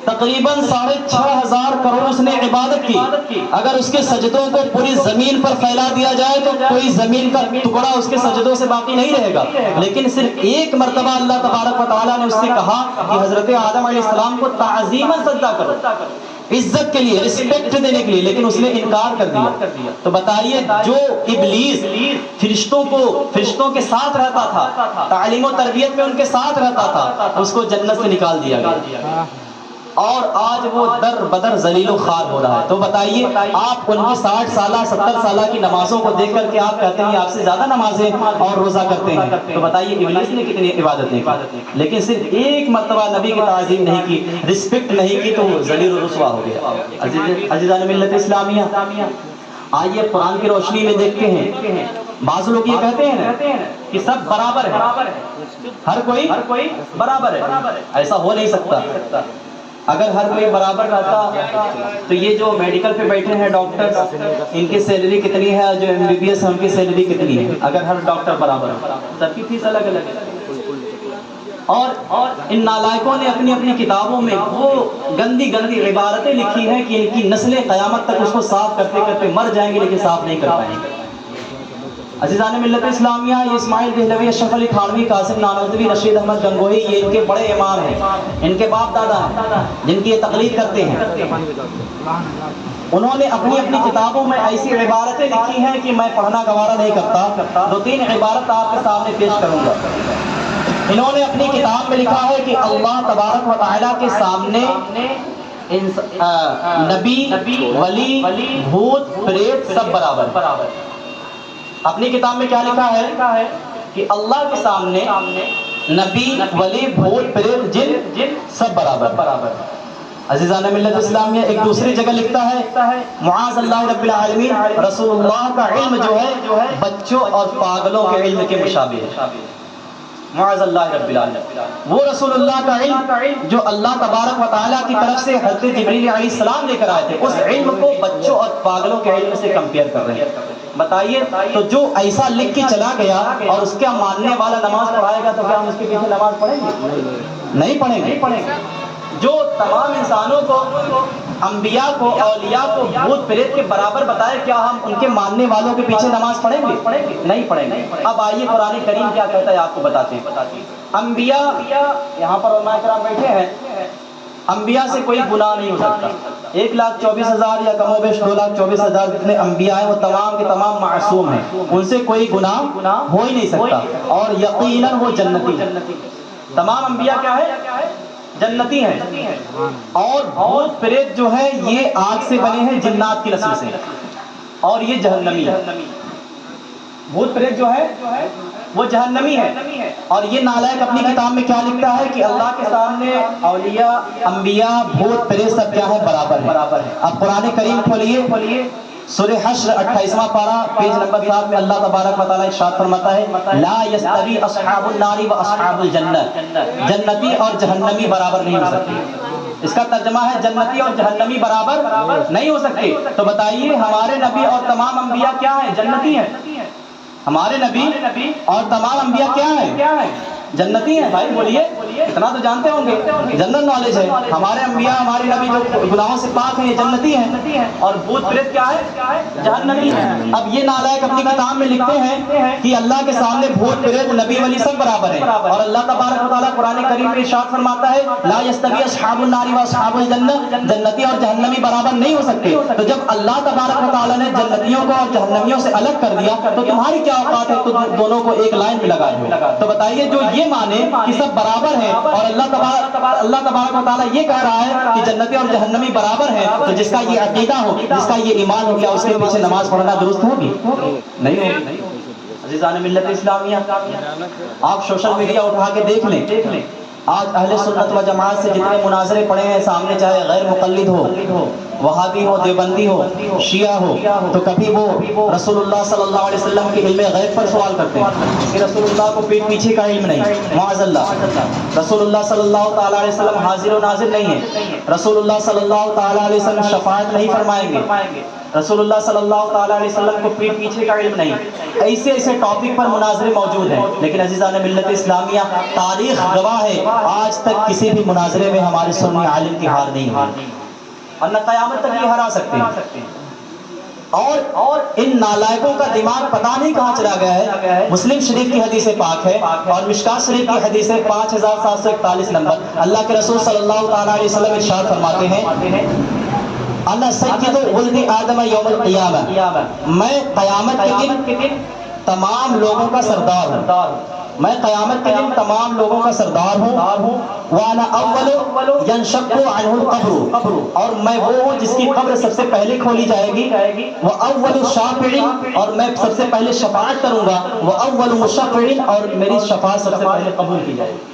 تقریباً 6,500 کروڑ اس نے عبادت کی. اگر اس کے سجدوں کو پوری زمین پر پھیلا دیا جائے تو کوئی زمین کا ٹکڑا اس کے سجدوں سے باقی نہیں رہے گا. لیکن صرف ایک مرتبہ اللہ تبارک و تعالیٰ نے اس سے کہا کہ حضرت آدم علیہ السلام کو تعظیماً سجدہ کرو، عزت کے لیے، رسپیکٹ دینے کے لیے، لیکن اس نے انکار کر دیا. تو بتائیے، جو ابلیس فرشتوں کے ساتھ رہتا تھا، تعلیم و تربیت میں ان کے ساتھ رہتا تھا، اس کو جنت سے نکال دیا گیا اور آج وہ در بدر ذلیل و خوار ہو رہا ہے. تو بتائیے، آپ ان کی 60 سالہ 70 سالہ کی نمازوں کو دیکھ کر کے آپ کہتے ہیں آپ سے زیادہ نمازیں اور روزہ کرتے ہیں. تو بتائیے ابلیس نے کتنی عبادتیں کی، لیکن صرف ایک مرتبہ نبی کی تعظیم نہیں کی، رسپیکٹ نہیں کی تو وہ ذلیل و رسوا ہو گیا. عزیزان ملت اسلامیہ، آئیے قرآن کی روشنی میں دیکھتے ہیں. بعض لوگ یہ کہتے ہیں کہ سب برابر ہے، ہر کوئی برابر ہے. ایسا ہو نہیں سکتا. اگر ہر کوئی برابر رہتا تو یہ جو میڈیکل پہ بیٹھے ہیں ڈاکٹر، ان کی سیلری کتنی ہے، جو MBBS ہے ان کی سیلری کتنی ہے؟ اگر ہر ڈاکٹر برابر ہے، سب کی فیس الگ الگ ہے. اور ان نالائکوں نے اپنی اپنی کتابوں میں وہ گندی عبارتیں لکھی ہیں کہ ان کی نسلیں قیامت تک اس کو صاف کرتے کرتے مر جائیں گے لیکن صاف نہیں کر پائیں گے. عزیزان ملت اسلامیہ، یہ اسماعیل دہلوی، اشرف علی تھانوی، قاسم نانوتوی، رشید احمد گنگوہی، یہ ان کے بڑے امام ہیں، ان کے باپ دادا ہیں جن کی یہ تقلید کرتے ہیں. انہوں نے اپنی اپنی کتابوں میں ایسی عبارتیں لکھی ہیں کہ میں پڑھنا گوارا نہیں کرتا. 2-3 عبارت آپ کے سامنے پیش کروں گا. انہوں نے اپنی کتاب میں لکھا ہے کہ اللہ تبارک و تعالیٰ کے سامنے نبی، ولی، بھوت، پریت سب برابر. اپنی کتاب میں کیا لکھا ہے کہ اللہ کے سامنے نبی، ولی، بھوت، پریت، جن سب برابر. عزیزان ملت اسلامیہ، ایک دوسری جگہ لکھتا ہے معاذ اللہ رب العالمین، رسول اللہ کا علم جو ہے بچوں اور پاگلوں کے علم کے مشابہ ہے. معاذ اللہ رب العالمین، وہ رسول اللہ کا علم جو اللہ تبارک و تعالیٰ کی طرف سے حضرت جبریل علیہ السلام لے کر آئے تھے، اس علم کو بچوں اور پاگلوں کے علم سے کمپیئر کر رہے ہیں. بتائیے، تو جو ایسا لکھ کے چلا گیا اور اس کا ماننے والا نماز پڑھائے گا تو کیا ہم اس کے پیچھے نماز پڑھیں گے؟ نہیں پڑھیں گے. جو تمام انسانوں کو، انبیاء کو، اولیاء کو بھوت پریت کے برابر بتائے، کیا ہم ان کے ماننے والوں کے پیچھے نماز پڑھیں گے؟ نہیں پڑھیں گے. اب آئیے قرآن کریم کیا کہتا ہے آپ کو بتاتے ہیں. انبیاء، یہاں پر علماء کرام بیٹھے ہیں، انبیاء سے کوئی گناہ نہیں ہو سکتا. 1,24,000 یا کم و بیش 2,24,000 جتنے انبیاء ہیں وہ تمام کے تمام معصوم ہیں، ان سے کوئی گناہ ہو ہی نہیں سکتا. اور یقیناً وہ جنتی ہیں. تمام انبیاء کیا ہے؟ جنتی ہیں. اور بھوت پریت جو ہے یہ آگ سے بنے ہیں، جنات کی نسل سے، اور یہ جہنمی ہے. بھوت پریت جو ہے وہ جہنمی ہے. اور یہ نالائق اپنی کتاب میں کیا لکھتا ہے کہ اللہ کے سامنے اولیاء، انبیاء، بھوت پریت سب کیا ہے؟ برابر ہے. اب قرآن کریم کھولیے، سورہ حشر 28واں پارہ پیج نمبر 7 میں اللہ تبارک و تعالیٰ ارشاد فرماتا ہے لا یستوی اصحاب النار و اصحاب الجنہ، جنتی اور جہنمی برابر نہیں ہو سکتے۔ اس کا ترجمہ ہے جنتی اور جہنمی برابر نہیں ہو سکتے۔ تو بتائیے ہمارے نبی اور تمام انبیاء کیا ہیں؟ جنتی ہیں۔ ہمارے نبی اور تمام انبیاء کیا ہیں؟ جنتی ہیں۔ بھائی بولیے، اتنا تو جانتے ہوں گے، جنرل نالج ہے۔ ہمارے انبیاء ہمارے نبی جو گناہوں سے پاک ہیں یہ جنتی ہیں، اور بھوت پریت کیا ہے؟ جہنمی ہے۔ اب یہ نالائق اپنی کتاب میں لکھتے ہیں کہ اللہ کے سامنے بھوت پریت نبی ولی سب برابر ہیں، اور اللہ تبارک و تعالیٰ قرآن کریم میں ارشاد فرماتا ہے لا یستوی اصحاب النار و اصحاب الجنہ، جنتی اور جہنمی برابر نہیں ہو سکتے۔ تو جب اللہ تبارک و تعالیٰ نے جنتیوں کو اور جہنمیوں سے الگ کر دیا تو تمہاری کیا اوقات ہے تو دونوں کو ایک لائن میں لگائے ہو؟ تو بتائیے جو یہ مانے کہ سب برابر ہیں اور اللہ تبارک و تعالیٰ یہ کہہ رہا ہے کہ جنتی اور جہنمی برابر ہیں، تو جس کا یہ عقیدہ ہو، جس کا یہ ایمان ہو، کیا اس کے پیچھے نماز پڑھنا درست ہوگی؟ نہیں ہوگی۔ عزیزان ملت اسلامیہ، آپ سوشل میڈیا اٹھا کے دیکھ لیں، آج اہل سنت و جماعت سے جتنے مناظرے پڑے ہیں سامنے، چاہے غیر مقلد ہو، وہابی ہو، دیوبندی ہو، شیعہ ہو، تو کبھی وہ رسول اللہ صلی اللہ علیہ وسلم کے علم غیب پر سوال کرتے ہیں کہ رسول اللہ کو پیٹ پیچھے کا علم نہیں، معاذ اللہ۔ رسول اللہ صلی اللہ تعالیٰ علیہ وسلم حاضر و ناظر نہیں ہے، رسول اللہ صلی اللہ تعالیٰ علیہ وسلم شفاعت نہیں فرمائیں گے، رسول اللہ صلی اللہ تعالیٰ علیہ وسلم کو پیٹ پیچھے کا علم نہیں۔ ایسے ٹاپک پر مناظرے موجود ہیں، لیکن عزیزان ملت اسلامیہ، تاریخ گواہ ہے آج تک کسی بھی مناظرے میں ہمارے سنی عالم کی ہار نہیں ہوئی، اور نہ قیامت تک یہ ہرا سکتے ہیں۔ اور ان نالائقوں کا دماغ پتہ نہیں کہاں چلا گیا ہے۔ مسلم شریف کی حدیث پاک ہے اور مشکات شریف کی حدیث 5741 نمبر، اللہ کے رسول صلی اللہ تعالیٰ علیہ وسلم ارشاد فرماتے ہیں انا سید ولد آدم یوم القیامہ، میں قیامت کے دن تمام لوگوں کا سردار ہوں، میں قیامت کے دن تمام لوگوں کا سردار ہوں، وانا اول ینشق عنہ القبر، اور میں وہ ہوں جس کی قبر سب سے پہلے کھولی جائے گی، واول شافع، اور میں سب سے پہلے شفاعت کروں گا، واول مشفع، اور میری شفاعت سب سے پہلے قبول کی جائے گی۔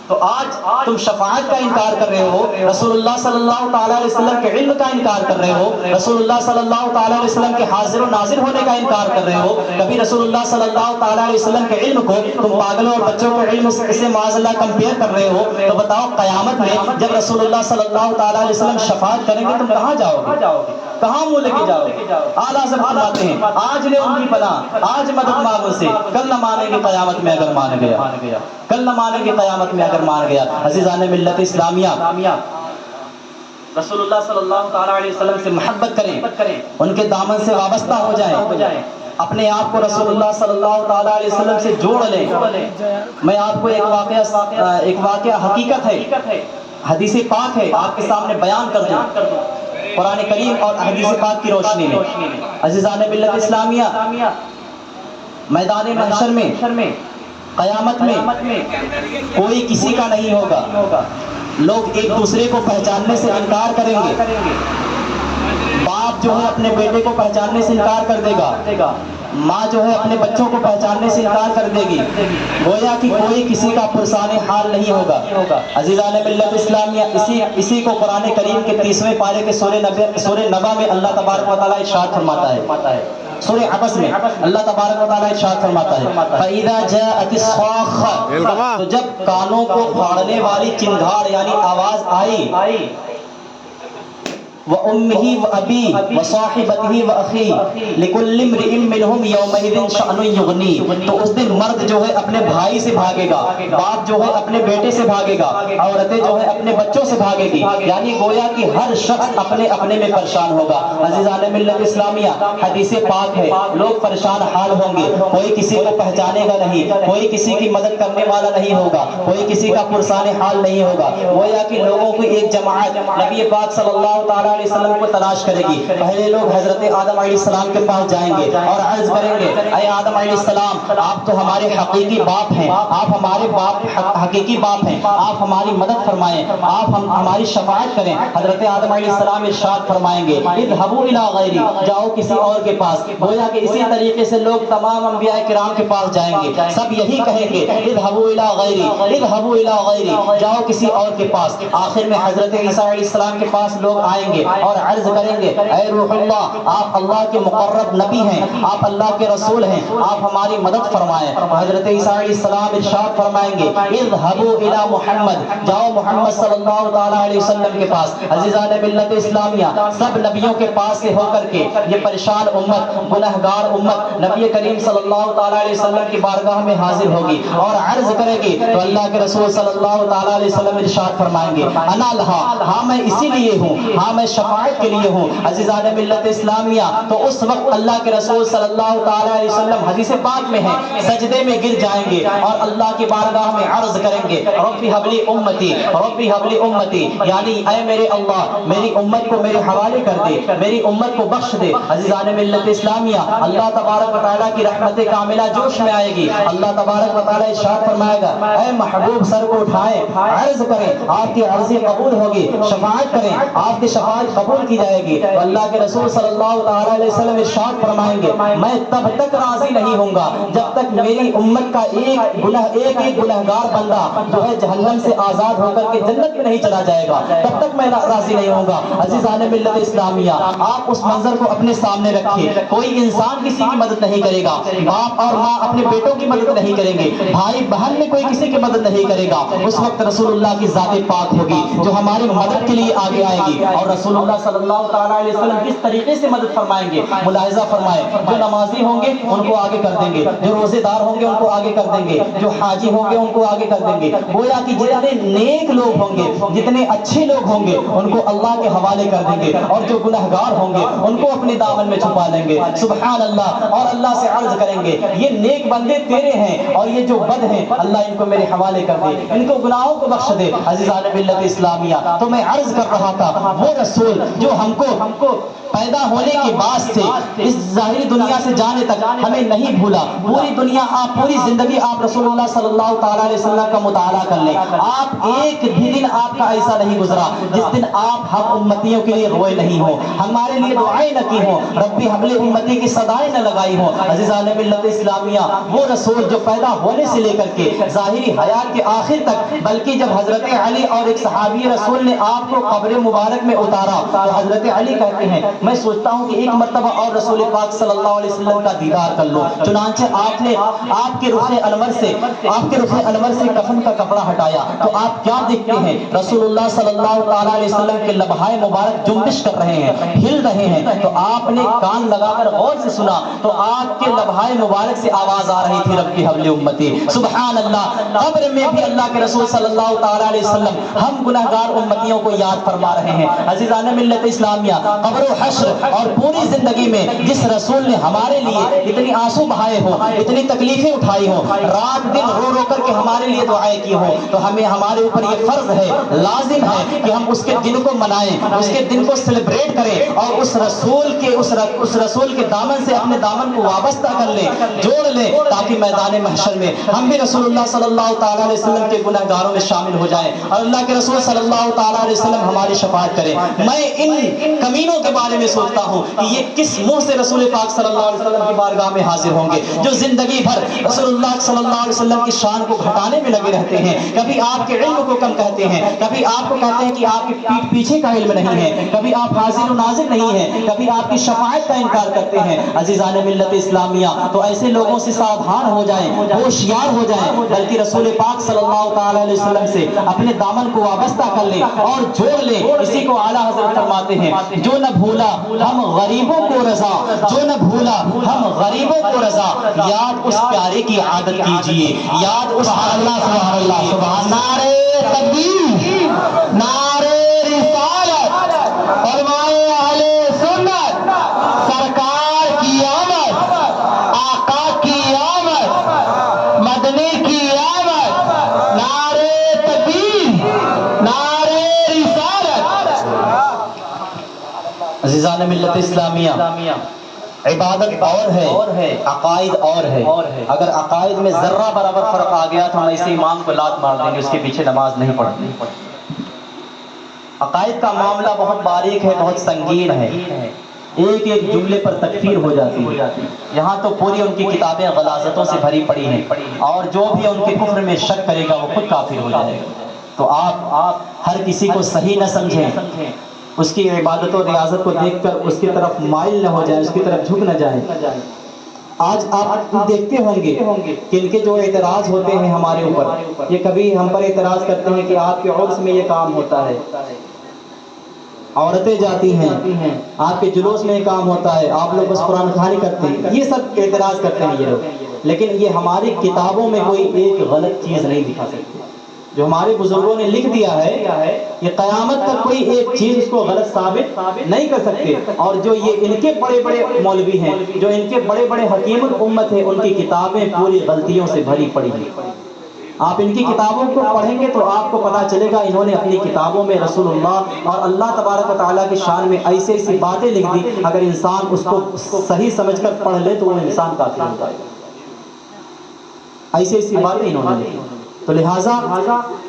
تو آج تم شفاعت کا انکار کر رہے ہو، رسول اللہ صلی اللہ تعالیٰ علیہ وسلم کے علم کا انکار کر رہے ہو، رسول اللہ صلی اللہ تعالیٰ علیہ وسلم کے حاضر و ناظر ہونے کا انکار کر رہے ہو، کبھی رسول اللہ صلی اللہ تعالیٰ علیہ وسلم کے علم کو تم پاگلوں اور بچوں کے علم سے معاذ اللہ کمپیئر کر رہے ہو، تو بتاؤ قیامت میں جب رسول اللہ صلی اللہ تعالیٰ علیہ وسلم شفاعت کریں گے تم کہاں جاؤ گے؟ کہاں منہ لے کے جاؤ گے؟ اعلیٰ سے فرماتے ہیں آج لے ان کی پناہ، آج مدد مانگو سے، کل نہ مانیں گے قیامت میں اگر مان گیا، کل نہ مانیں گے قیامت میں اگر مان گیا۔ عزیزان ملت اسلامیہ، رسول اللہ صلی اللہ تعالیٰ علیہ وسلم سے محبت کریں، ان کے دامن سے وابستہ ہو جائیں، اپنے آپ کو رسول اللہ صلی اللہ تعالیٰ علیہ وسلم سے جوڑ لیں۔ میں آپ کو ایک واقعہ حقیقت ہے، حدیث پاک ہے، آپ کے سامنے بیان کر دوں قرآن کریم اور حدیث پاک کی روشنی میں۔ عزیزان ملت اسلامیہ، میدان محشر میں، قیامت میں کوئی کسی کا نہیں ہوگا، لوگ ایک دوسرے کو پہچاننے سے انکار کریں گے، باپ جو ہے اپنے بیٹے کو پہچاننے سے انکار کر دے گا، ماں جو ہے اپنے بچوں کو پہچاننے سے انکار کر دے گی، گویا کہ کوئی کسی کا پرسان حال نہیں ہوگا۔ عزیزان ملت اسلامیہ، اسی کو قرآن کریم کے 30ویں پارے کے سورہ نبا میں اللہ تبارک و تعالیٰ ارشاد فرماتا ہے، سورہ عبس میں اللہ تبارک و تعالیٰ ارشاد فرماتا ہے فَإِذَا جَاءَتِ الصَّاخَّةُ، تو جب کانوں کو پھاڑنے والی چنگھاڑ یعنی آواز آئی، وَأُمِّهِ وَأَبِيهِ وَصَاحِبَتِهِ وَأَخِيهِ لِكُلِّ امْرِئٍ مِّنْهُمْ يَوْمَئِذٍ شَأْنٌ يُغْنِيهِ، تو اس دن مرد جو ہے اپنے بھائی سے بھاگے گا، باپ جو ہے اپنے بیٹے سے بھاگے گا، عورتیں جو ہے اپنے بچوں سے بھاگے گی، یعنی گویا کہ ہر شخص اپنے میں پریشان ہوگا۔ عزیزان ملت اسلامیہ، حدیث پاک ہے، لوگ پریشان حال ہوں گے، کوئی کسی کو پہچانے گا نہیں، کوئی کسی کی مدد کرنے والا نہیں ہوگا، کوئی کسی کا پرسان حال نہیں ہوگا، گویا کہ لوگوں کی ایک جماعت نبی پاک صلی اللہ تعالیٰ علیہ وسلم کو تلاش کرے گی۔ پہلے لوگ حضرت آدم علیہ السلام کے پاس جائیں گے اور عرض کریں گے اے آدم علیہ السلام، آپ تو ہمارے حقیقی باپ ہیں، آپ ہمارے حقیقی باپ ہیں، آپ ہماری مدد فرمائیں، آپ ہماری شفاعت کریں۔ حضرت آدم علیہ السلام ارشاد فرمائیں گے اذهبوا الى غیری، جاؤ کسی اور کے پاس۔ گویا کہ اسی طریقے سے لوگ تمام انبیاء کرام کے پاس جائیں گے، سب یہی کہیں گے اذهبوا الى غیری، اذهبوا الى غیری، جاؤ کسی اور کے پاس۔ آخر میں حضرت عیسیٰ علیہ السلام کے پاس لوگ آئیں گے اور عرض کریں گے اے روح اللہ آپ اللہ کے مقرب نبی ہیں, آپ اللہ کے رسول ہیں, آپ ہماری مدد فرمائیں. حضرت عیسیٰ علیہ السلام ارشاد فرمائیں گے اذهبوا الى محمد, جاؤ محمد صلی اللہ تعالی علیہ وسلم کے پاس. عزیزان ملت اسلامیہ, سب نبیوں کے پاس سے ہو کر کے یہ پریشان امت, گنہگار امت نبی کریم صلی اللہ تعالی علیہ وسلم کی بارگاہ میں حاضر ہوگی اور عرض کرے گی تو اللہ کے رسول صلی اللہ تعالی علیہ وسلم ارشاد فرمائیں گے انا لہا, ہاں میں اسی لیے ہوں, ہاں میں شفاعت کے لیے ہوں. عزیزان ملت اسلامیہ, تو اس وقت اللہ کے رسول صلی اللہ تعالی علیہ وسلم حدیث پاک میں ہے سجدے میں گر جائیں گے اور اللہ کی بارگاہ میں عرض کریں گے رب ہب لی امتی, رب ہب لی امتی, یعنی اے میرے اللہ میری امت کو میرے حوالے کر دے, میری امت کو بخش دے. عزیزان ملت اسلامیہ, اللہ تبارک و تعالیٰ کی رحمت کاملہ جوش میں آئے گی. اللہ تبارک و تعالیٰ ارشاد فرمائے گا اے محبوب سر کو اٹھائیں, عرض کریں آپ کی عرضی قبول ہوگی, شفاعت کریں آپ کی شفاعت قبول کی جائے گی. تو اللہ کے رسول صلی اللہ تعالی علیہ وسلم ارشاد فرمائیں گے میں تب تک راضی نہیں ہوں گا جب تک میری امت کا ایک گنہگار بندہ جو ہے جہنم سے آزاد ہو کر کے جنت میں نہیں چلا جائے گا, تب تک میں راضی نہیں ہوں گا. عزیزان ملت اسلامیہ, آپ اس منظر کو اپنے سامنے رکھیے. کوئی انسان کسی کی مدد نہیں کرے گا, باپ اور ماں اپنے بیٹوں کی مدد نہیں کریں گے, بھائی بہن میں کوئی کسی کی مدد نہیں کرے گا. اس وقت رسول اللہ کی ذات پاک ہوگی جو ہماری مدد کے لیے آگے آئے گی. اور رسول اللہ صلی اللہ تعالیٰ علیہ وسلم کس طریقے سے مدد فرمائیں گے ملاحظہ فرمائیں. جو نمازی ہوں گے ان کو آگے کر دیں گے, جو روزے دار ہوں گے ان کو آگے کر دیں گے, جو حاجی ہوں گے ان کو آگے کر دیں گے. گویا کہ جتنے نیک لوگ ہوں گے, جتنے اچھے لوگ ہوں گے ان کو اللہ کے حوالے کر دیں گے, اور جو گنہگار ہوں گے ان کو اپنے دامن میں چھپا لیں گے. سبحان اللہ. اور اللہ سے عرض کریں گے یہ نیک بندے تیرے ہیں اور یہ جو بد ہیں اللہ ان کو میرے حوالے کر دے, ان کو گناہوں کو بخش دے. عزیزان ملت اسلامیہ, تو میں عرض کر رہا تھا وہ رسول جو ہم کو پیدا ہونے کے بعد سے اس ظاہری دنیا سے جانے تک ہمیں نہیں بھولا. پوری دنیا آپ پوری زندگی آپ رسول اللہ صلی اللہ تعالی علیہ وسلم کا مطالعہ کر لیں, آپ ایک بھی دن آپ کا ایسا نہیں گزرا جس دن آپ ہم امتیوں کے لیے روئے نہیں ہو, ہمارے لیے دعائیں نہ کی ہوں, ربی حبل امتی کی صدائیں نہ لگائی ہوں. عزیزان ملت اسلامیہ, وہ رسول جو پیدا ہونے سے لے کر کے ظاہری حیات کے آخر تک, بلکہ جب حضرت علی اور ایک صحابی رسول نے آپ کو قبر مبارک میں اتارا تو حضرت علی کہتے ہیں میں سوچتا ہوں کہ ایک مرتبہ اور رسول پاک صلی اللہ علیہ وسلم کا دیدار کر لو. چنانچہ آپ نے آپ کے رخ انور سے کفن کا کپڑا ہٹایا تو آپ کیا دیکھتے ہیں رسول اللہ صلی اللہ تعالی علیہ وسلم کے لبہائے مبارک جنبش کر رہے ہیں, ہل رہے ہیں. تو آپ نے کان لگا کر غور سے سنا تو آپ کے لبہائے مبارک سے آواز آ رہی تھی رب حبل امتی. سبحان اللہ. قبر میں بھی اللہ کے رسول صلی اللہ تعالی علیہ وسلم ہم گنہگار امتیوں کو یاد فرما رہے ہیں. عزیزان ملت اسلامیہ, قبر و حشر اور پوری زندگی میں جس رسول نے ہمارے لیے اتنی آنسو بہائے ہوں, اتنی تکلیفیں اٹھائی ہوں, رات دن رو رو کر کے ہمارے لیے دعائیں کی ہوں, تو ہمیں ہمارے اوپر یہ فرض ہے, لازم ہے کہ ہم اس کے دن کو منائیں, اس کے دن کو سیلیبریٹ کریں اور اس رسول کے دامن سے اپنے دامن کو وابستہ کر لیں, جوڑ لیں, تاکہ میدان محشر میں ہم بھی رسول اللہ صلی اللہ تعالی علیہ وسلم کے گنہگاروں میں شامل ہو جائیں اور اللہ کے رسول صلی اللہ تعالی علیہ وسلم ہماری شفاعت کریں. میں ان کمینوں کے بارے میں سوچتا ہوں کہ یہ کس منہ سے رسول پاک صلی اللہ علیہ وسلم کی بارگاہ میں حاضر ہوں گے جو زندگی بھر رسول اللہ صلی اللہ علیہ وسلم کی شان کو گھٹانے میں لگے رہتے ہیں, کبھی آپ کے علم کو کم کہتے ہیں, کبھی آپ کو کہتے ہیں کہ آپ کی پیٹھ پیچھے کا علم نہیں ہے, کبھی آپ حاضر و ناظر نہیں ہیں, کبھی آپ کی شفاعت کا انکار کرتے ہیں. عزیزان ملت اسلامیہ, تو ایسے لوگوں سے ساودھان ہو جائیں, ہوشیار ہو جائیں, بلکہ رسول پاک صلی اللہ تعالی علیہ وسلم سے اپنے دامن کو وابستہ کر لیں اور جوڑ لیں. اسی کو اعلیٰ حضرت فرماتے ہیں جو نہ بھولا ہم غریبوں کو رضا, جو نہ بھولا ہم غریبوں کو رضا, یاد اس پیارے کی عادت کیجئے, یاد اس اللہ سبحان اللہ سبحان. نعرے تکبیر, نعرے رسالت, فرمائے اہل سنت, سرکار کی آمد, آقا کی آمد, مدنی کی آمد, نعرے تکبیر, نعرے رسالت. عزیزان ملت اسلامیہ, عبادت اور ہے, عقائد اور ہے. اگر عقائد میں ذرہ برابر فرق آ گیا تو ہم ایسے امام کو لات مار دیں گے, اس کے پیچھے نماز نہیں پڑھتی. عقائد کا معاملہ بہت باریک ہے, بہت سنگین ہے, ایک ایک جملے پر تکفیر ہو جاتی ہے. یہاں تو پوری ان کی کتابیں غلاظتوں سے بھری پڑی ہیں, اور جو بھی ان کے کفر میں شک کرے گا وہ خود کافر ہو جائے گا. تو آپ ہر کسی کو صحیح نہ سمجھیں, اس کی عبادت و ریاضت کو دیکھ کر اس کی طرف مائل نہ ہو جائیں، اس کی طرف جھک نہ جائیں۔ آج آپ دیکھتے ہوں گے کہ ان کے جو اعتراض ہوتے ہیں ہمارے اوپر، یہ کبھی ہم پر اعتراض کرتے ہیں کہ آپ کے عرس میں یہ کام ہوتا ہے، عورتیں جاتی ہیں، آپ کے جلوس میں یہ کام ہوتا ہے، آپ لوگ بس قرآن خوانی کرتے ہیں، یہ سب اعتراض کرتے ہیں یہ لوگ، لیکن یہ ہماری کتابوں میں کوئی ایک غلط چیز نہیں دکھا سکتے۔ جو ہمارے بزرگوں نے لکھ دیا ہے یہ قیامت تک کوئی ایک چیز اس کو غلط ثابت نہیں کر سکتے۔ اور جو یہ ان کے بڑے بڑے مولوی ہیں، جو ان کے بڑے بڑے حکیم الامت ہیں، ان کی کتابیں پوری غلطیوں سے بھری پڑی ہیں۔ آپ ان کی کتابوں کو پڑھیں گے تو آپ کو پتا چلے گا انہوں نے اپنی کتابوں میں رسول اللہ اور اللہ تبارک و تعالیٰ کی شان میں ایسی ایسی باتیں لکھ دی، اگر انسان اس کو صحیح سمجھ کر پڑھ لے تو وہ انسان کافر ہوتا ہے۔ ایسی ایسی باتیں انہوں نے لکھی، تو لہٰذا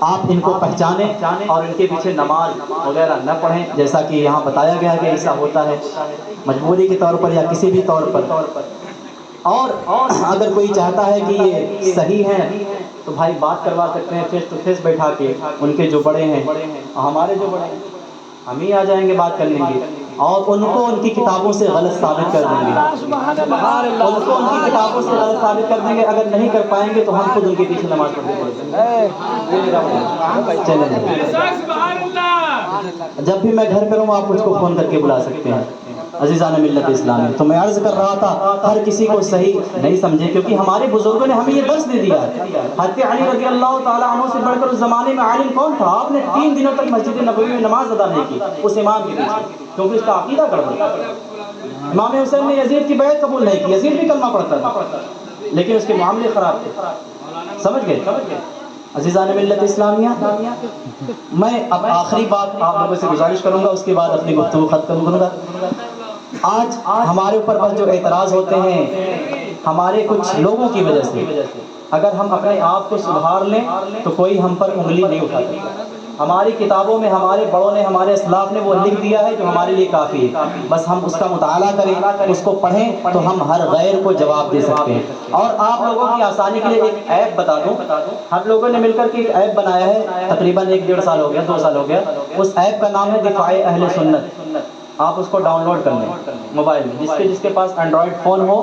آپ ان کو پہچانیں اور ان کے پیچھے نماز وغیرہ نہ پڑھیں، جیسا کہ یہاں بتایا گیا کہ ایسا ہوتا ہے مجبوری کے طور پر یا کسی بھی طور پر۔ اور اگر کوئی چاہتا ہے کہ یہ صحیح ہے تو بھائی بات کروا سکتے ہیں فیس ٹو فیس بیٹھا کے، ان کے جو بڑے ہیں ہمارے جو بڑے ہیں ہم ہی آ جائیں گے بات کر لیں گے اور ان کو ان کی کتابوں سے غلط ثابت کر دیں گے، ان کو ان کی کتابوں سے غلط ثابت کر دیں گے۔ اگر نہیں کر پائیں گے تو ہم خود ان کے پیچھے نماز پڑھنے پڑیں گے۔ چلیں جب بھی میں گھر پہ رہوں آپ مجھ کو فون کر کے بلا سکتے ہیں عزیزان ملت اسلامی۔ تو میں عرض کر رہا تھا ہر کسی کو صحیح نہیں سمجھے، کیونکہ ہمارے بزرگوں نے ہمیں یہ درس دے دیا ہے۔ حضرت علی رضی اللہ تعالیٰ عنہ سے بڑھ کر اس زمانے میں عالم کون تھا؟ آپ نے 3 دنوں تک مسجد نبوی میں نماز ادا نہیں کی اس امام کے پیچھے، کیونکہ اس کا عقیدہ گڑبڑ تھا۔ امام حسین نے یزید کی بیعت قبول نہیں کی، یزید بھی کلمہ پڑھتا تھا لیکن اس کے معاملے خراب تھے۔ سمجھ گئے عزیزان ملت اسلامیہ؟ میں اب آخری بات آپ لوگوں سے گزارش کروں گا، اس کے بعد اپنی گفتگو ختم کروں گا۔ آج ہمارے اوپر بس جو اعتراض ہوتے ہیں ہمارے کچھ لوگوں کی وجہ سے، اگر ہم اپنے آپ کو سدھار لیں تو کوئی ہم پر انگلی نہیں اٹھا سکتا۔ ہماری کتابوں میں ہمارے بڑوں نے، ہمارے اسلاف نے وہ لکھ دیا ہے جو ہمارے لیے کافی ہے، بس ہم اس کا مطالعہ کریں، اس کو پڑھیں تو ہم ہر غیر کو جواب دے سکتے ہیں۔ اور آپ لوگوں کی آسانی کے لیے ایک ایپ بتا دوں، ہم لوگوں نے مل کر کے ایک ایپ بنایا ہے، تقریباً 1-1.5 سال ہو گیا، 2 سال ہو گیا۔ اس ایپ کا نام ہے دفاع اہل سنت۔ آپ اس کو ڈاؤن لوڈ کر لیں موبائل میں، جس کے پاس اینڈرائڈ فون ہو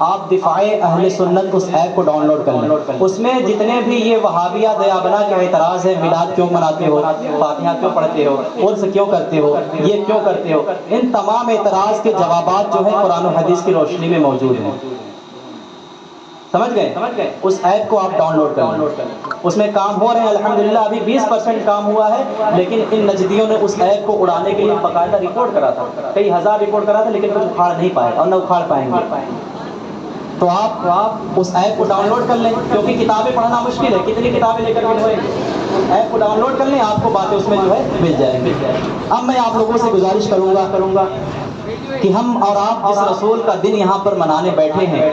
آپ دفاع اہل سنت اس ایپ کو ڈاؤن لوڈ کر لیں۔ اس میں جتنے بھی یہ وہابیہ دیابنا کے اعتراض ہے، میلاد کیوں مناتے ہو، فاتحہ کیوں پڑھتے ہو، عرس کیوں کرتے ہو، یہ کیوں کرتے ہو، ان تمام اعتراض کے جوابات جو ہیں قرآن و حدیث کی روشنی میں موجود ہیں۔ سمجھ گئے؟ اس ایپ کو آپ ڈاؤن لوڈ کر لیں، اس میں کام ہو رہے ہیں الحمدللہ، ابھی 20% کام ہوا ہے، لیکن ان نجدیوں نے اس ایپ کو اڑانے کے لیے باقاعدہ رپورٹ کرا تھا، کئی ہزار رپورٹ کرا تھا، لیکن کچھ اکھاڑ نہیں پائے اور نہ اکھاڑ پائیں گے۔ تو آپ اس ایپ کو ڈاؤن لوڈ کر لیں، کیونکہ کتابیں پڑھنا مشکل ہے، کتنی کتابیں لے کر کے ایپ کو ڈاؤن لوڈ کر لیں، آپ کو باتیں اس میں جو ہے مل جائیں گی۔ اب میں آپ لوگوں سے گزارش کروں گا کہ ہم اور آپ جس رسول کا دن یہاں پر منانے بیٹھے ہیں،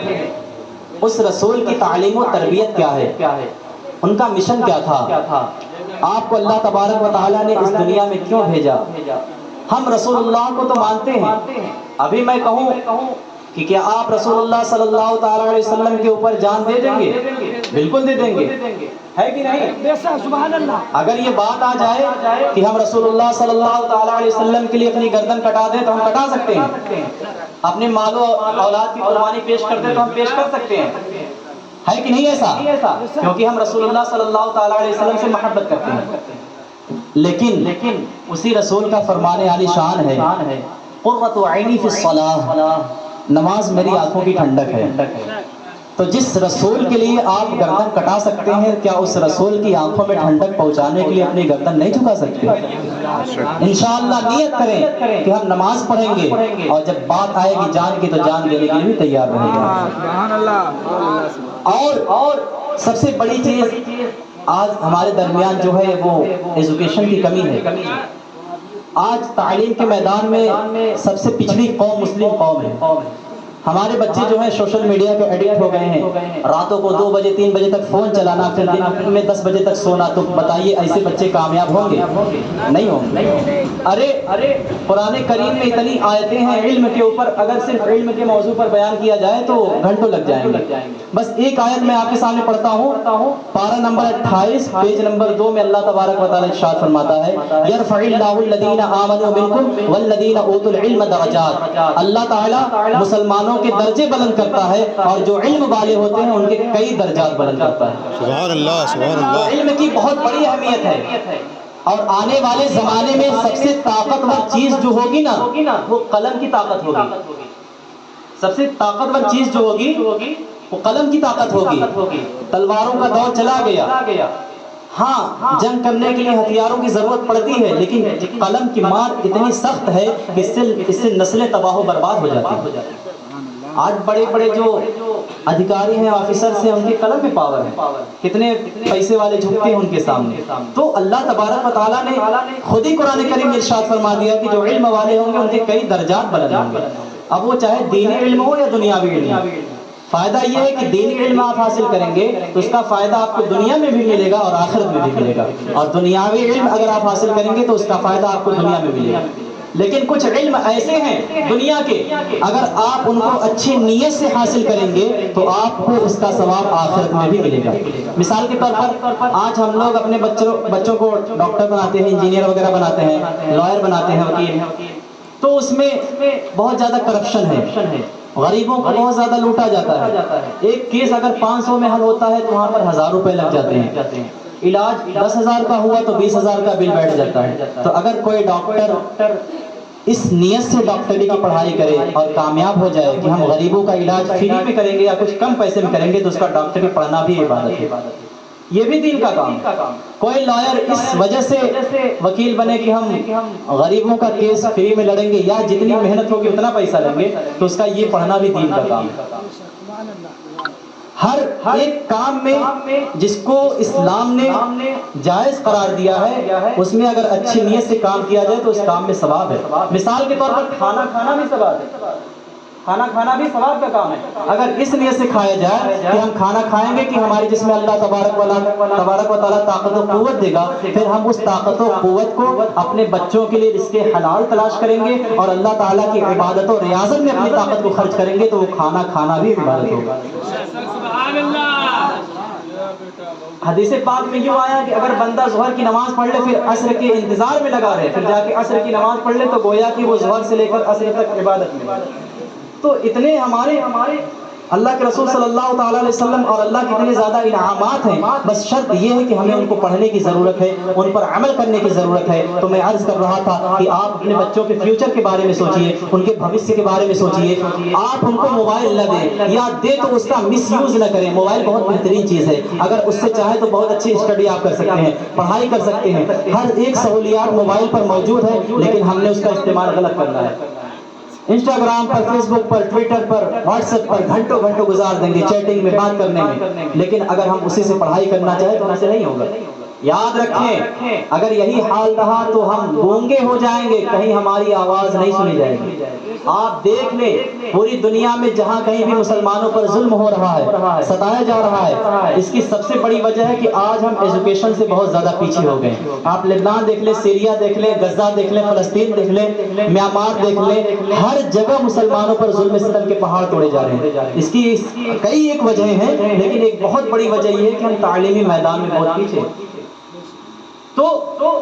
اس رسول کی تعلیم و تربیت کیا ہے، ان کا مشن کیا تھا، آپ کو اللہ تبارک و تعالیٰ نے اس دنیا میں کیوں بھیجا۔ ہم رسول اللہ کو تو مانتے ہیں، ابھی میں کہوں کہ کیا آپ رسول اللہ صلی اللہ تعالیٰ علیہ وسلم کے اوپر جان دے دیں گے؟ بالکل دے دیں گے، ہے کہ نہیں؟ سبحان اللہ۔ اگر یہ بات آ جائے کہ ہم رسول اللہ صلی اللہ تعالیٰ علیہ وسلم کے لیے اپنی گردن کٹا دیں تو ہم کٹا سکتے ہیں، اپنے مال و اولاد کی قربانی پیش کر دیں تو ہم پیش کر سکتے ہیں، ہے کہ نہیں ایسا؟ کیونکہ ہم رسول اللہ صلی اللہ تعالیٰ علیہ وسلم سے محبت کرتے ہیں۔ لیکن اسی رسول کا فرمان عالی شان ہے، قرۃ عینی فی الصلاۃ، نماز میری آنکھوں کی ٹھنڈک ہے۔ تو جس رسول کے لیے آپ گردن کٹا سکتے ہیں، کیا اس رسول کی آنکھوں میں ٹھنڈک پہنچانے کے لیے اپنی گردن نہیں جھکا سکتے؟ انشاءاللہ نیت کریں کہ ہم نماز پڑھیں گے، اور جب بات آئے گی جان کی تو جان دینے کے لیے بھی تیار رہے گا۔ اور سب سے بڑی چیز آج ہمارے درمیان جو ہے وہ ایجوکیشن کی کمی ہے۔ آج تعلیم کے میدان میں سب سے پچھڑی قوم مسلم قوم ہے۔ ہمارے بچے جو ہیں سوشل میڈیا کے ایڈکٹ ہو گئے ہیں، راتوں کو 2 بجے 3 بجے تک فون چلانا، پھر دن میں 10 بجے تک سونا. تو بتائیے ایسے بچے کامیاب ہوں گے؟ نہیں ہوں گے. ارے قرآن کریم میں اتنی آیتیں ہیں علم کے اوپر، اگر صرف علم کے موضوع پر بیان کیا جائے تو گھنٹوں لگ جائیں گے. بس ایک آیت میں آپ کے سامنے پڑھتا ہوں، پارہ نمبر 28 پیج نمبر 2 میں اللہ تبارک و تعالی ارشاد فرماتا ہے یرفع اللہ الذین آمنوا منکم والذین اوتوا العلم درجات. اللہ تعالی مسلمانوں کے درجے بلند کرتا ہے اور جو علم والے ہوتے ہیں ان کے کئی درجات بلند کرتا ہے. سبحان اللہ سبحان اللہ. علم کی بہت بڑی اہمیت ہے. اور آنے والے زمانے میں سب سے طاقتور چیز جو ہوگی نا وہ قلم کی طاقت ہوگی. سب سے طاقتور چیز جو ہوگی وہ قلم کی طاقت ہوگی. تلواروں کا دور چلا گیا. ہاں جنگ کرنے کے لیے ہتھیاروں کی ضرورت پڑتی ہے، لیکن قلم کی مار اتنی سخت ہے کہ اس سے نسلیں تباہ و برباد ہو جاتی ہیں. آج بڑے بڑے جو ادھیکاری ہیں، آفیسرز ہیں، ان کے قلم میں پاور ہے. کتنے پیسے والے جھکتے ہیں ان کے سامنے. تو اللہ تبارک و تعالیٰ نے خود ہی قرآن کریم میں ارشاد فرما دیا کہ جو علم والے ہوں گے ان کے کئی درجات بلند ہوں گے. اب وہ چاہے دینی علم ہو یا دنیاوی علم. فائدہ یہ ہے کہ دینی علم آپ حاصل کریں گے تو اس کا فائدہ آپ کو دنیا میں بھی ملے گا اور آخرت میں بھی ملے گا. اور دنیاوی علم اگر آپ حاصل کریں گے تو اس کا فائدہ آپ کو دنیا میں ملے گا. لیکن کچھ علم ایسے ہیں دنیا کے، اگر آپ ان کو اچھی نیت سے حاصل کریں گے تو آپ کو اس کا ثواب آخرت میں بھی ملے گا. مثال کے طور پر آج ہم لوگ اپنے بچوں کو ڈاکٹر بناتے ہیں، انجینئر وغیرہ بناتے ہیں، لائر بناتے ہیں، وکیل. تو اس میں بہت زیادہ کرپشن ہے، غریبوں کو بہت زیادہ لوٹا جاتا ہے. ایک کیس اگر 500 میں حل ہوتا ہے تو وہاں پر 1000 روپے لگ جاتے ہیں. علاج 10,000 کا ہوا تو 20,000 کا بل بیٹھ جاتا ہے. تو اگر کوئی ڈاکٹر اس نیت سے ڈاکٹری کی پڑھائی کرے اور کامیاب ہو جائے کہ ہم غریبوں کا علاج فری میں کریں گے یا کچھ کم پیسے میں کریں گے، تو اس کا ڈاکٹری پڑھنا بھی عبادت ہے. یہ بھی دین کا کام. کوئی لائر اس وجہ سے وکیل بنے کہ ہم غریبوں کا کیس فری میں لڑیں گے یا جتنی محنت ہوگی اتنا پیسہ لیں گے، تو اس کا یہ پڑھنا بھی دین کا کام ہے. ہر ایک کام میں جس کو اسلام نے جائز قرار دیا ہے اس میں اگر اچھی نیت سے کام کیا جائے تو اس کام میں ثواب ہے. مثال کے طور پر کھانا کھانا بھی ثواب ہے. کھانا کھانا بھی ثواب کا کام ہے. اگر اس نیت سے کھایا جائے کہ ہم کھانا کھائیں گے کہ ہمارے جسم میں اللہ تبارک و تعالیٰ طاقت و قوت دے گا، پھر ہم اس طاقت و قوت کو اپنے بچوں کے لیے رزق حلال تلاش کریں گے اور اللہ تعالیٰ کی عبادت و ریاضت میں اپنی طاقت کو خرچ کریں گے، تو وہ کھانا کھانا بھی عبادت ہوگا. حدیث پاک میں یوں آیا کہ اگر بندہ ظہر کی نماز پڑھ لے پھر عصر کے انتظار میں لگا رہے، پھر جا کے عصر کی نماز پڑھ لے، تو گویا کہ وہ ظہر سے لے کر عصر تک عبادت میں. تو اتنے ہمارے اللہ کے رسول صلی اللہ تعالیٰ علیہ وسلم اور اللہ کے اتنے زیادہ انعامات ہیں. بس شرط یہ ہے کہ ہمیں ان کو پڑھنے کی ضرورت ہے، ان پر عمل کرنے کی ضرورت ہے. تو میں عرض کر رہا تھا کہ آپ اپنے بچوں کے فیوچر کے بارے میں سوچئے، ان کے بھوشیہ کے بارے میں سوچئے. آپ ان کو موبائل نہ دیں، یا دیں تو اس کا مس یوز نہ کریں. موبائل بہت بہترین چیز ہے، اگر اس سے چاہیں تو بہت اچھی اسٹڈی آپ کر سکتے ہیں، پڑھائی کر سکتے ہیں. ہر ایک سہولیات موبائل پر موجود ہے، لیکن ہم نے اس کا استعمال غلط کرنا ہے. انسٹاگرام پر، فیس بک پر، ٹویٹر پر، واٹس ایپ پر گھنٹوں گھنٹوں گزار دیں گے چیٹنگ میں، بات کرنے میں. لیکن اگر ہم اسی سے پڑھائی کرنا چاہیں تو ہم سے نہیں ہوگا. یاد رکھیں اگر یہی حال رہا تو ہم گونگے ہو جائیں گے، کہیں ہماری آواز نہیں سنی جائے گی. آپ دیکھ لیں پوری دنیا میں جہاں کہیں بھی مسلمانوں پر ظلم ہو رہا ہے، ستایا جا رہا ہے، اس کی سب سے بڑی وجہ ہے کہ آج ہم ایجوکیشن سے بہت زیادہ پیچھے ہو گئے. آپ لبنان دیکھ لیں، سیریا دیکھ لیں، غزہ دیکھ لیں، فلسطین دیکھ لیں، میانمار دیکھ لیں، ہر جگہ مسلمانوں پر ظلم ستم کے پہاڑ توڑے جا رہے ہیں. اس کی کئی ایک وجہ ہیں، لیکن ایک بہت بڑی وجہ یہ ہے کہ ہم تعلیمی میدان میں بہت پیچھے. تو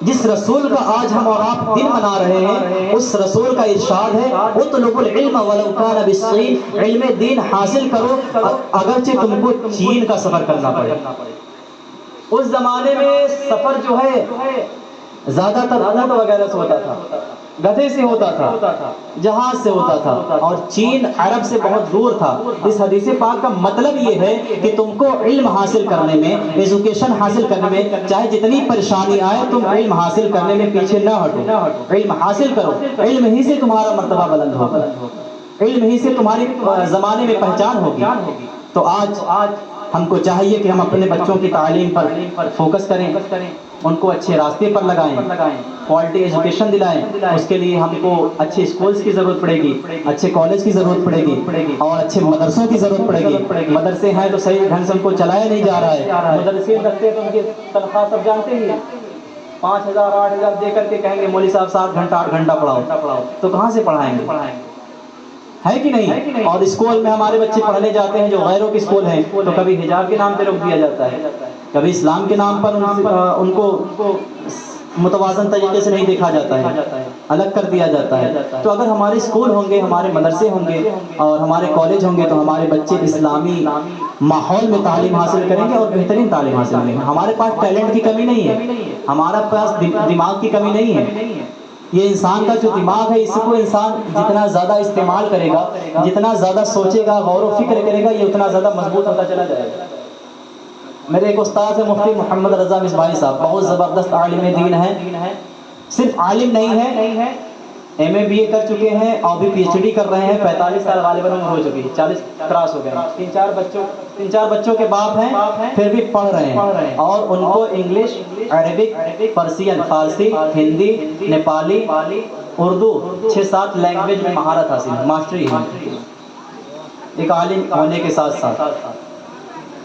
جس رسول کا آج ہم اور آپ دن منا رہے ہیں، اس رسول کا ارشاد ہے اطلبوا العلم ولو کان بالصین، علم دین حاصل کرو اگرچہ تم کو چین کا سفر کرنا پڑے. اس زمانے میں سفر جو ہے زیادہ تر اونٹ وغیرہ سے ہوتا تھا، گدھے سے ہوتا تھا، جہاز سے ہوتا تھا، اور چین عرب سے بہت دور تھا. اس حدیث پاک کا مطلب یہ ہے کہ تم کو علم حاصل کرنے میں، ایجوکیشن حاصل کرنے میں چاہے جتنی پریشانی آئے، تم علم حاصل کرنے میں پیچھے نہ ہٹو. علم حاصل کرو، علم ہی سے تمہارا مرتبہ بلند ہوگا، علم ہی سے تمہاری زمانے میں پہچان ہوگی. تو آج ہم کو چاہیے کہ ہم اپنے بچوں کی تعلیم پر فوکس کریں، ان کو اچھے راستے پر لگائیں، کوالٹی ایجوکیشن دلائیں. اس کے لیے ہم کو اچھے اسکولز کی ضرورت پڑے گی، اچھے کالج کی ضرورت پڑے گی اور اچھے مدرسوں کی ضرورت پڑے گی. مدرسے ہیں تو صحیح ڈھنگ سے ان کو چلایا نہیں جا رہا ہے. مدرسے رکھتے تو ان کی تنخواہ سب جانتے ہی ہیں، 5,000 8,000 دے کر کے کہیں گے مولوی صاحب 7 گھنٹہ 8 گھنٹہ پڑھاؤ، تو کہاں سے پڑھائیں گے؟ ہے کہ نہیں؟ اور اسکول میں ہمارے بچے پڑھنے جاتے ہیں جو غیروں کے اسکول ہیں، تو کبھی حجاب کے نام پہ روک دیا جاتا ہے، کبھی اسلام کے نام پر ان کو متوازن طریقے سے نہیں دیکھا جاتا ہے، الگ کر دیا جاتا ہے. تو اگر ہمارے اسکول ہوں گے، ہمارے مدرسے ہوں گے اور ہمارے کالج ہوں گے تو ہمارے بچے اسلامی ماحول میں تعلیم حاصل کریں گے اور بہترین تعلیم حاصل کریں گے. ہمارے پاس ٹیلنٹ کی کمی نہیں ہے، ہمارے پاس دماغ کی کمی نہیں ہے. یہ انسان کا جو دماغ ہے، اس کو انسان جتنا زیادہ استعمال کرے گا، جتنا زیادہ سوچے گا، غور و فکر کرے گا، یہ اتنا زیادہ مضبوط ہوتا چلا جائے گا. میرے ایک استاد ہے مفتی محمد رضا مصباحی صاحب، بہت زبردست عالم دین ہیں. صرف عالم نہیں ہے، ایم اے بی اے کر چکے ہیں اور بھی پی ایچ ڈی کر رہے ہیں. 45 سال غالباً عمر ہو چکی ہے، 40 کراس ہو گئے ہیں. 3-4 بچوں کے باپ ہیں، پھر بھی پڑھ رہے ہیں اور ان کو انگلش، عربک، پرسین، فارسی، ہندی، نیپالی، اردو 6-7 لینگویج میں مہارت حاصل ہے، ماسٹری ہے. ایک عالم ہونے کے ساتھ ساتھ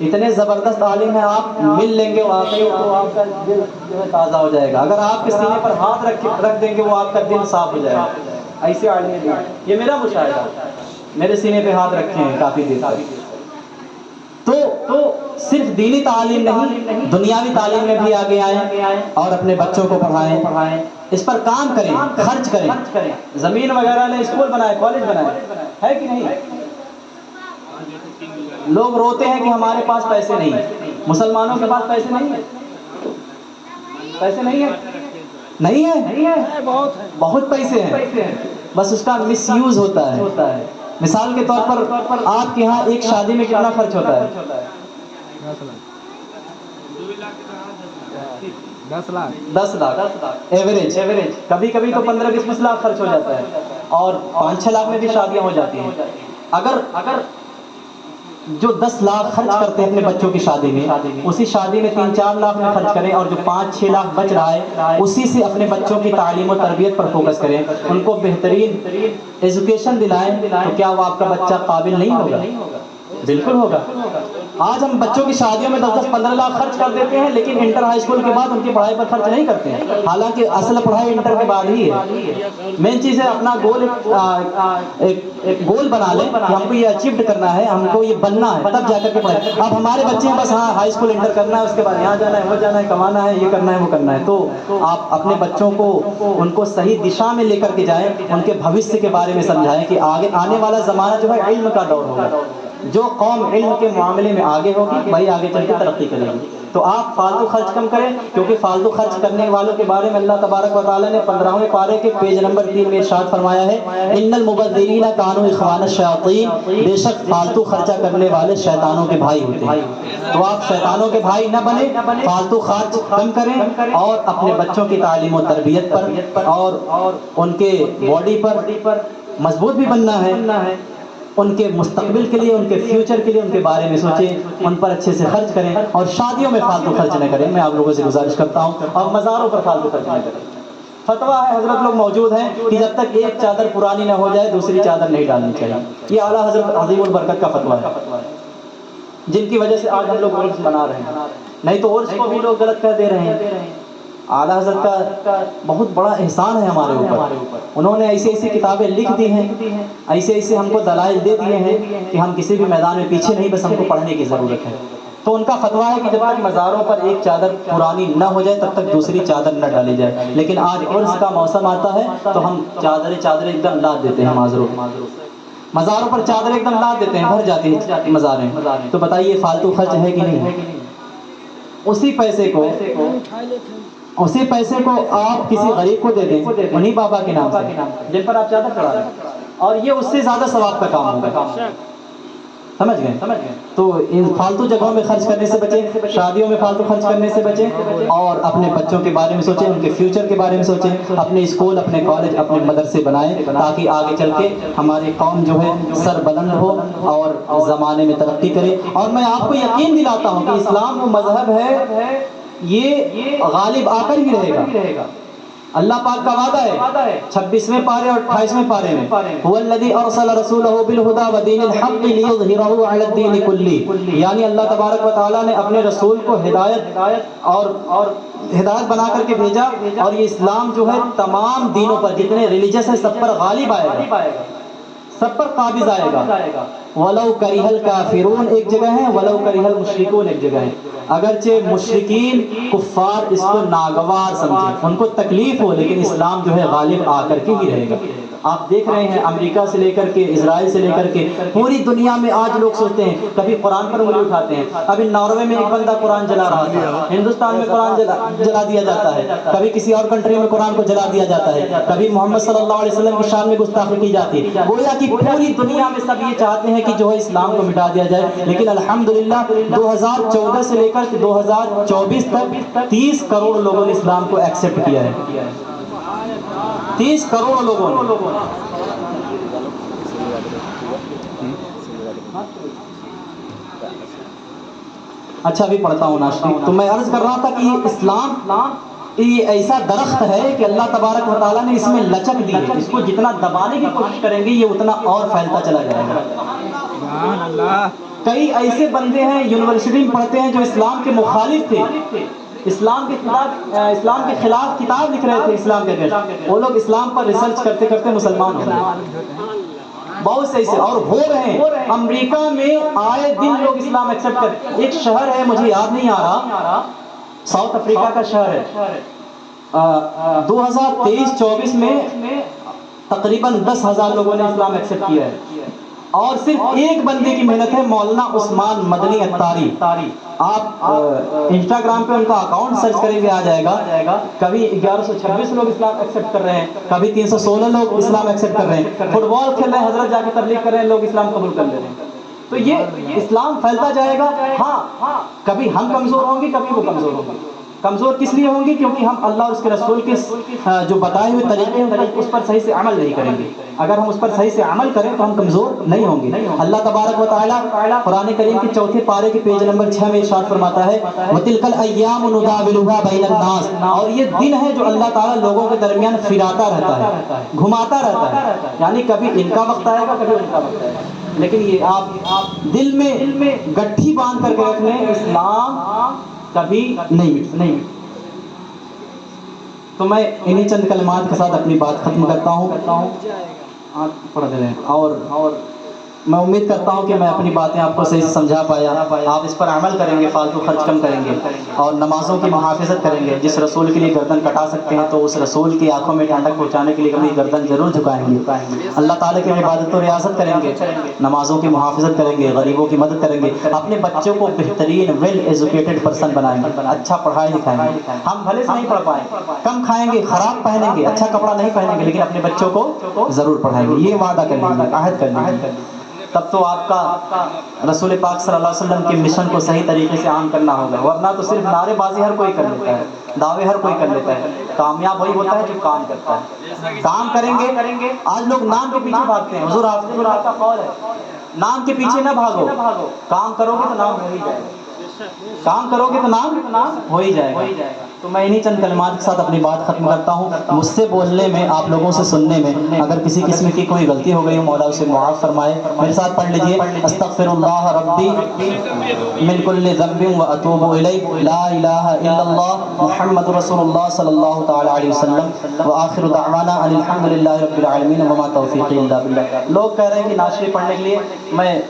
اتنے زبردست عالم ہیں، آپ مل لیں گے واقعی تو آپ کا دل جو ہے تازہ ہو جائے گا. اگر آپ کے سینے پر ہاتھ رکھ دیں گے وہ آپ کا دل صاف ہو جائے گا. ایسے عالم ہیں، یہ میرا مشاہدہ، میرے سینے پہ ہاتھ رکھے ہیں کافی دیر تک. تو صرف دینی تعلیم نہیں، دنیاوی تعلیم میں بھی آگے آئیں اور اپنے بچوں کو پڑھائیں. اس پر کام کریں، خرچ کریں. زمین وغیرہ نے اسکول بنائے، کالج بنائے، ہے کہ نہیں؟ لوگ روتے ہیں کہ ہمارے پاس پیسے نہیں ہیں. مسلمانوں کے پاس پیسے نہیں ہیں، پیسے نہیں ہے، بہت پیسے ہیں، بس اس کا مس یوز ہوتا ہے. مثال کے طور پر آپ کے ہاں ایک شادی میں کتنا خرچ ہوتا ہے؟ 10 لاکھ ایوریج. کبھی کبھی تو 15-20 لاکھ خرچ ہو جاتا ہے اور 5-6 لاکھ میں بھی شادیاں ہو جاتی ہیں. اگر جو 10 لاکھ خرچ کرتے ہیں اپنے بچوں کی شادی میں، اسی شادی میں 3-4 لاکھ میں خرچ کریں اور جو 5-6 لاکھ بچ رہا ہے اسی سے اپنے بچوں کی تعلیم و تربیت پر فوکس کریں، ان کو بہترین ایجوکیشن دلائیں، تو کیا وہ آپ کا بچہ قابل نہیں ہوگا؟ بالکل ہوگا. آج ہم بچوں کی شادیوں میں 10-15 لاکھ خرچ کر دیتے ہیں لیکن انٹر ہائی اسکول کے بعد ان کی پڑھائی پر خرچ نہیں کرتے ہیں، حالانکہ اصل پڑھائی انٹر کے بعد ہی ہے. مین چیز ہے اپنا گول، ایک گول بنا لیں کہ ہم کو یہ اچیو کرنا ہے، ہم کو یہ بننا ہے، تب جا کر کے پڑھیں. اب ہمارے بچے ہیں بس ہائی اسکول انٹر کرنا ہے، اس کے بعد یہاں جانا ہے، وہ جانا ہے، کمانا ہے، یہ کرنا ہے، وہ کرنا ہے. تو آپ اپنے بچوں کو ان کو صحیح دشا میں لے کر کے جائیں، ان کے بھوشیہ کے بارے میں سمجھائیں کہ آگے آنے والا زمانہ جو ہے علم کا دور ہوگا. جو قوم علم کے معاملے میں آگے ہوگی وہی آگے چل کے ترقی کرے گی. تو آپ فالتو خرچ کم کریں، کیونکہ فالتو خرچ کرنے والوں کے بارے میں اللہ تبارک و تعالیٰ نے 15ویں پارے کے پیج نمبر 3 میں ارشاد فرمایا ہے، ان المبذرین کانوا اخوان الشیاطین، بے شک فالتو خرچہ کرنے والے شیطانوں کے بھائی ہوتے ہیں. تو آپ شیطانوں کے بھائی نہ بنیں، فالتو خرچ کم کریں اور اپنے بچوں کی تعلیم و تربیت پر اور ان کے باڈی پر مضبوط بھی بننا ہے. ان کے مستقبل کے لیے، ان کے فیوچر کے لیے ان کے بارے میں سوچیں، ان پر اچھے سے خرچ کریں اور شادیوں میں فالتو خرچ نہ کریں. میں آپ لوگوں سے گزارش کرتا ہوں اور مزاروں پر فالتو خرچ نہ کریں. فتویٰ ہے، حضرت لوگ موجود ہیں کہ جب تک ایک چادر پرانی نہ ہو جائے دوسری چادر نہیں ڈالنی چاہیے. یہ اعلیٰ حضرت عظیم البرکت کا فتویٰ ہے، جن کی وجہ سے آج ہم لوگ عرس بنا رہے ہیں، نہیں تو عرس کو بھی لوگ غلط کہہ دے رہے ہیں. اعلیٰ حضرت کا بہت بڑا احسان ہے ہمارے اوپر. انہوں نے ایسی ایسی کتابیں لکھ دی ہیں، ایسے ہم کو دلائل دے دیے ہیں کہ ہم کسی بھی میدان میں پیچھے نہیں، بس ہم کو پڑھنے کی ضرورت ہے. تو ان کا فتویٰ ہے کہ جب تک مزاروں پر ایک چادر پرانی نہ ہو جائے تب تک دوسری چادر نہ ڈالی جائے. لیکن آج عرس کا موسم آتا ہے تو ہم چادریں ایک دم لاد دیتے ہیں. مزاروں پر چادریں ایک دم لاد دیتے ہیں، بھر جاتی ہیں مزاریں. تو بتائیے فالتو خرچ ہے کہ نہیں؟ اسی پیسے کو آپ کسی غریب کو دے دیں، انہی بابا کے نام سے جن پر آپ چادر چڑھا دیں، اور یہ اس سے زیادہ ثواب کا کام ہوگا. سمجھ گئے؟ تو ان فالتو جگہوں میں خرچ کرنے سے بچیں، شادیوں میں فالتو خرچ کرنے سے بچیں، اور اپنے بچوں کے بارے میں سوچیں، ان کے فیوچر کے بارے میں سوچیں، اپنے اسکول، اپنے کالج، اپنے مدرسے بنائیں تاکہ آگے چل کے ہماری قوم جو ہے سر بلند ہو اور زمانے میں ترقی کرے۔ اور میں آپ کو یقین دلاتا ہوں کہ اسلام وہ مذہب ہے یہ غالب آ کر ہی رہے گا۔ اللہ پاک کا وعدہ ہے 26ویں پارے اور 28ویں پارے میں، هو الذی ارسل رسولہ بالہدی ودین الحق لیظہرہ علی الدین کلہ، یعنی اللہ تبارک و تعالیٰ نے اپنے رسول کو ہدایت بنا کر کے بھیجا، اور یہ اسلام جو ہے تمام دینوں پر، جتنے ریلیجس ہیں سب پر غالب آئے گا، سب پر قابض آئے گا۔ وَلَوْ كَرِهَ الْكَافِرُونَ ایک جگہ ہے، وَلَوْ كَرِهَ الْمُشْرِكُونَ ایک جگہ ہے، اگرچہ مشرکین کفار اس کو ناگوار سمجھیں، ان کو تکلیف ہو، لیکن اسلام جو ہے غالب آ کر کے ہی رہے گا۔ آپ دیکھ رہے ہیں امریکہ سے لے کر کے اسرائیل سے لے کر کے پوری دنیا میں آج لوگ سوچتے ہیں، کبھی قرآن پر انگلی اٹھاتے ہیں، ابھی ناروے میں ایک بندہ قرآن جلا رہا تھا، ہندوستان میں قرآن جلا دیا جاتا ہے، کبھی کسی اور کنٹری میں قرآن کو جلا دیا جاتا ہے، کبھی محمد صلی اللہ علیہ وسلم کی شان میں گستاخی کی جاتی ہے، گویا کہ پوری دنیا میں سب یہ چاہتے ہیں کہ جو ہے اسلام کو مٹا دیا جائے، لیکن الحمدللہ 2014 سے لے کر 2024 تک 30 کروڑ لوگوں نے اسلام کو ایکسپٹ کیا ہے، 30 کروڑ لوگوں نے۔ اچھا ابھی پڑھتا ہوں ناشتی۔ تو میں عرض کر رہا تھا کہ یہ اسلام یہ ایسا درخت ہے کہ اللہ تبارک و تعالیٰ نے اس میں لچک دی ہے، اس کو جتنا دبانے کی کوشش کریں گے یہ اتنا اور پھیلتا چلا جائے گا۔ کئی ایسے بندے ہیں یونیورسٹی میں پڑھتے ہیں جو اسلام کے مخالف تھے، اسلام کے خلاف کتاب لکھ رہے تھے اسلام کے اگینسٹ، وہ لوگ اسلام پر ریسرچ کرتے کرتے مسلمان ہو گئے، بہت سے ایسے اور ہو رہے ہیں۔ امریکہ میں آئے دن لوگ اسلام ایکسپٹ کرتے، ایک شہر ہے مجھے یاد نہیں آ رہا، ساؤتھ افریقہ کا شہر ہے، 2023-24 میں تقریباً 10,000 لوگوں نے اسلام ایکسپٹ کیا ہے، اور صرف ایک بندے کی محنت ہے، مولانا عثمان مدنی اتاری۔ آپ انسٹاگرام پہ ان کا اکاؤنٹ سرچ کریں گے آ جائے گا، کبھی 1126 لوگ اسلام ایکسپٹ کر رہے ہیں، کبھی 316 لوگ اسلام ایکسپٹ کر رہے ہیں، فٹ بال کھیل رہے ہیں، حضرت جا کے تبلیغ کر رہے ہیں، لوگ اسلام قبول کر لے رہے ہیں۔ تو یہ اسلام پھیلتا جائے گا۔ ہاں کبھی ہم کمزور ہوں گے، کبھی وہ کمزور ہوں گے۔ کمزور کس لیے ہوں گی؟ کیونکہ ہم اللہ اور اس کے رسول کے جو بتائے ہوئے طریقے ہیں اس پر صحیح سے عمل نہیں کریں گے۔ اگر ہم اس پر صحیح سے عمل کریں تو ہم کمزور نہیں ہوں گے۔ اللہ تبارک و تعالیٰ قرآن کریم کے 4 پارے کے پیج نمبر 6 میں ارشاد فرماتا ہے وَتِلْكَ الْأَيَّامُ نُدَاوِلُهَا بَيْنَ النَّاسِ، اور یہ دن ہے جو اللہ تعالیٰ لوگوں کے درمیان پھراتا رہتا ہے، گھماتا رہتا ہے، یعنی کبھی ان کا وقت آئے گا، کبھی ان کا وقت آئے گا، لیکن یہ آپ دل میں گٹھی باندھ کر کے رکھ لیں، اسلام کبھی نہیں۔ تو میں انہی چند کلمات کے ساتھ اپنی بات ختم کرتا ہوں، پڑھ دے رہے ہیں، اور میں امید کرتا ہوں کہ میں اپنی باتیں آپ کو صحیح سے سمجھا پایا، آپ اس پر عمل کریں گے، فالتو خرچ کم کریں گے، اور نمازوں کی محافظت کریں گے۔ جس رسول کے لیے گردن کٹا سکتے ہیں تو اس رسول کی آنکھوں میں ٹھنڈک پہنچانے کے لیے اپنی گردن ضرور جھکائیں گے۔ اللہ تعالیٰ کی عبادت و ریاضت کریں گے، نمازوں کی محافظت کریں گے، غریبوں کی مدد کریں گے، اپنے بچوں کو بہترین ویل ایجوکیٹڈ پرسن بنائیں گے، اچھا پڑھائی لکھائیں گے۔ ہم بھلے سے نہیں پڑھ پائیں، کم کھائیں گے، خراب پہنیں گے، اچھا کپڑا نہیں پہنیں گے، لیکن اپنے بچوں کو ضرور پڑھائیں گے، یہ وعدہ کر لیجیے، عہد کر لیجیے۔ تب تو آپ کا رسول پاک صلی اللہ علیہ وسلم کے مشن کو صحیح طریقے سے عام کرنا ہوگا، ورنہ تو صرف نعرے بازی ہر کوئی کر لیتا ہے، دعوے ہر کوئی کر لیتا ہے، کامیاب وہی ہوتا ہے جو کام کرتا ہے۔ کام کریں گے، آج لوگ نام کے پیچھے بھاگتے ہیں، حضور آپ کا قول ہے نام کے پیچھے نہ بھاگو، کام کرو گے تو نام ہو ہی جائے گا، کام کرو گے تو نام ہو ہی جائے گا۔ تو میں انہی چند کلمات کے ساتھ اپنی بات ختم کرتا ہوں۔ مجھ سے بولنے میں، آپ لوگوں سے سننے میں اگر کسی قسم کی کوئی غلطی ہو گئی ہو، مولا اسے معاف فرمائے۔ میرے ساتھ پڑھ لیجئے، استغفر اللہ ربی من کل ذنب واتوب الیہ، لا الہ الا اللہ محمد رسول اللہ صلی اللہ تعالی علیہ وسلم، وآخر دعوانا ان الحمد للہ رب العالمین، وما توفیقی الا باللہ۔ لوگ کہہ رہے ہیں کہ ناشتے پڑھنے کے لیے میں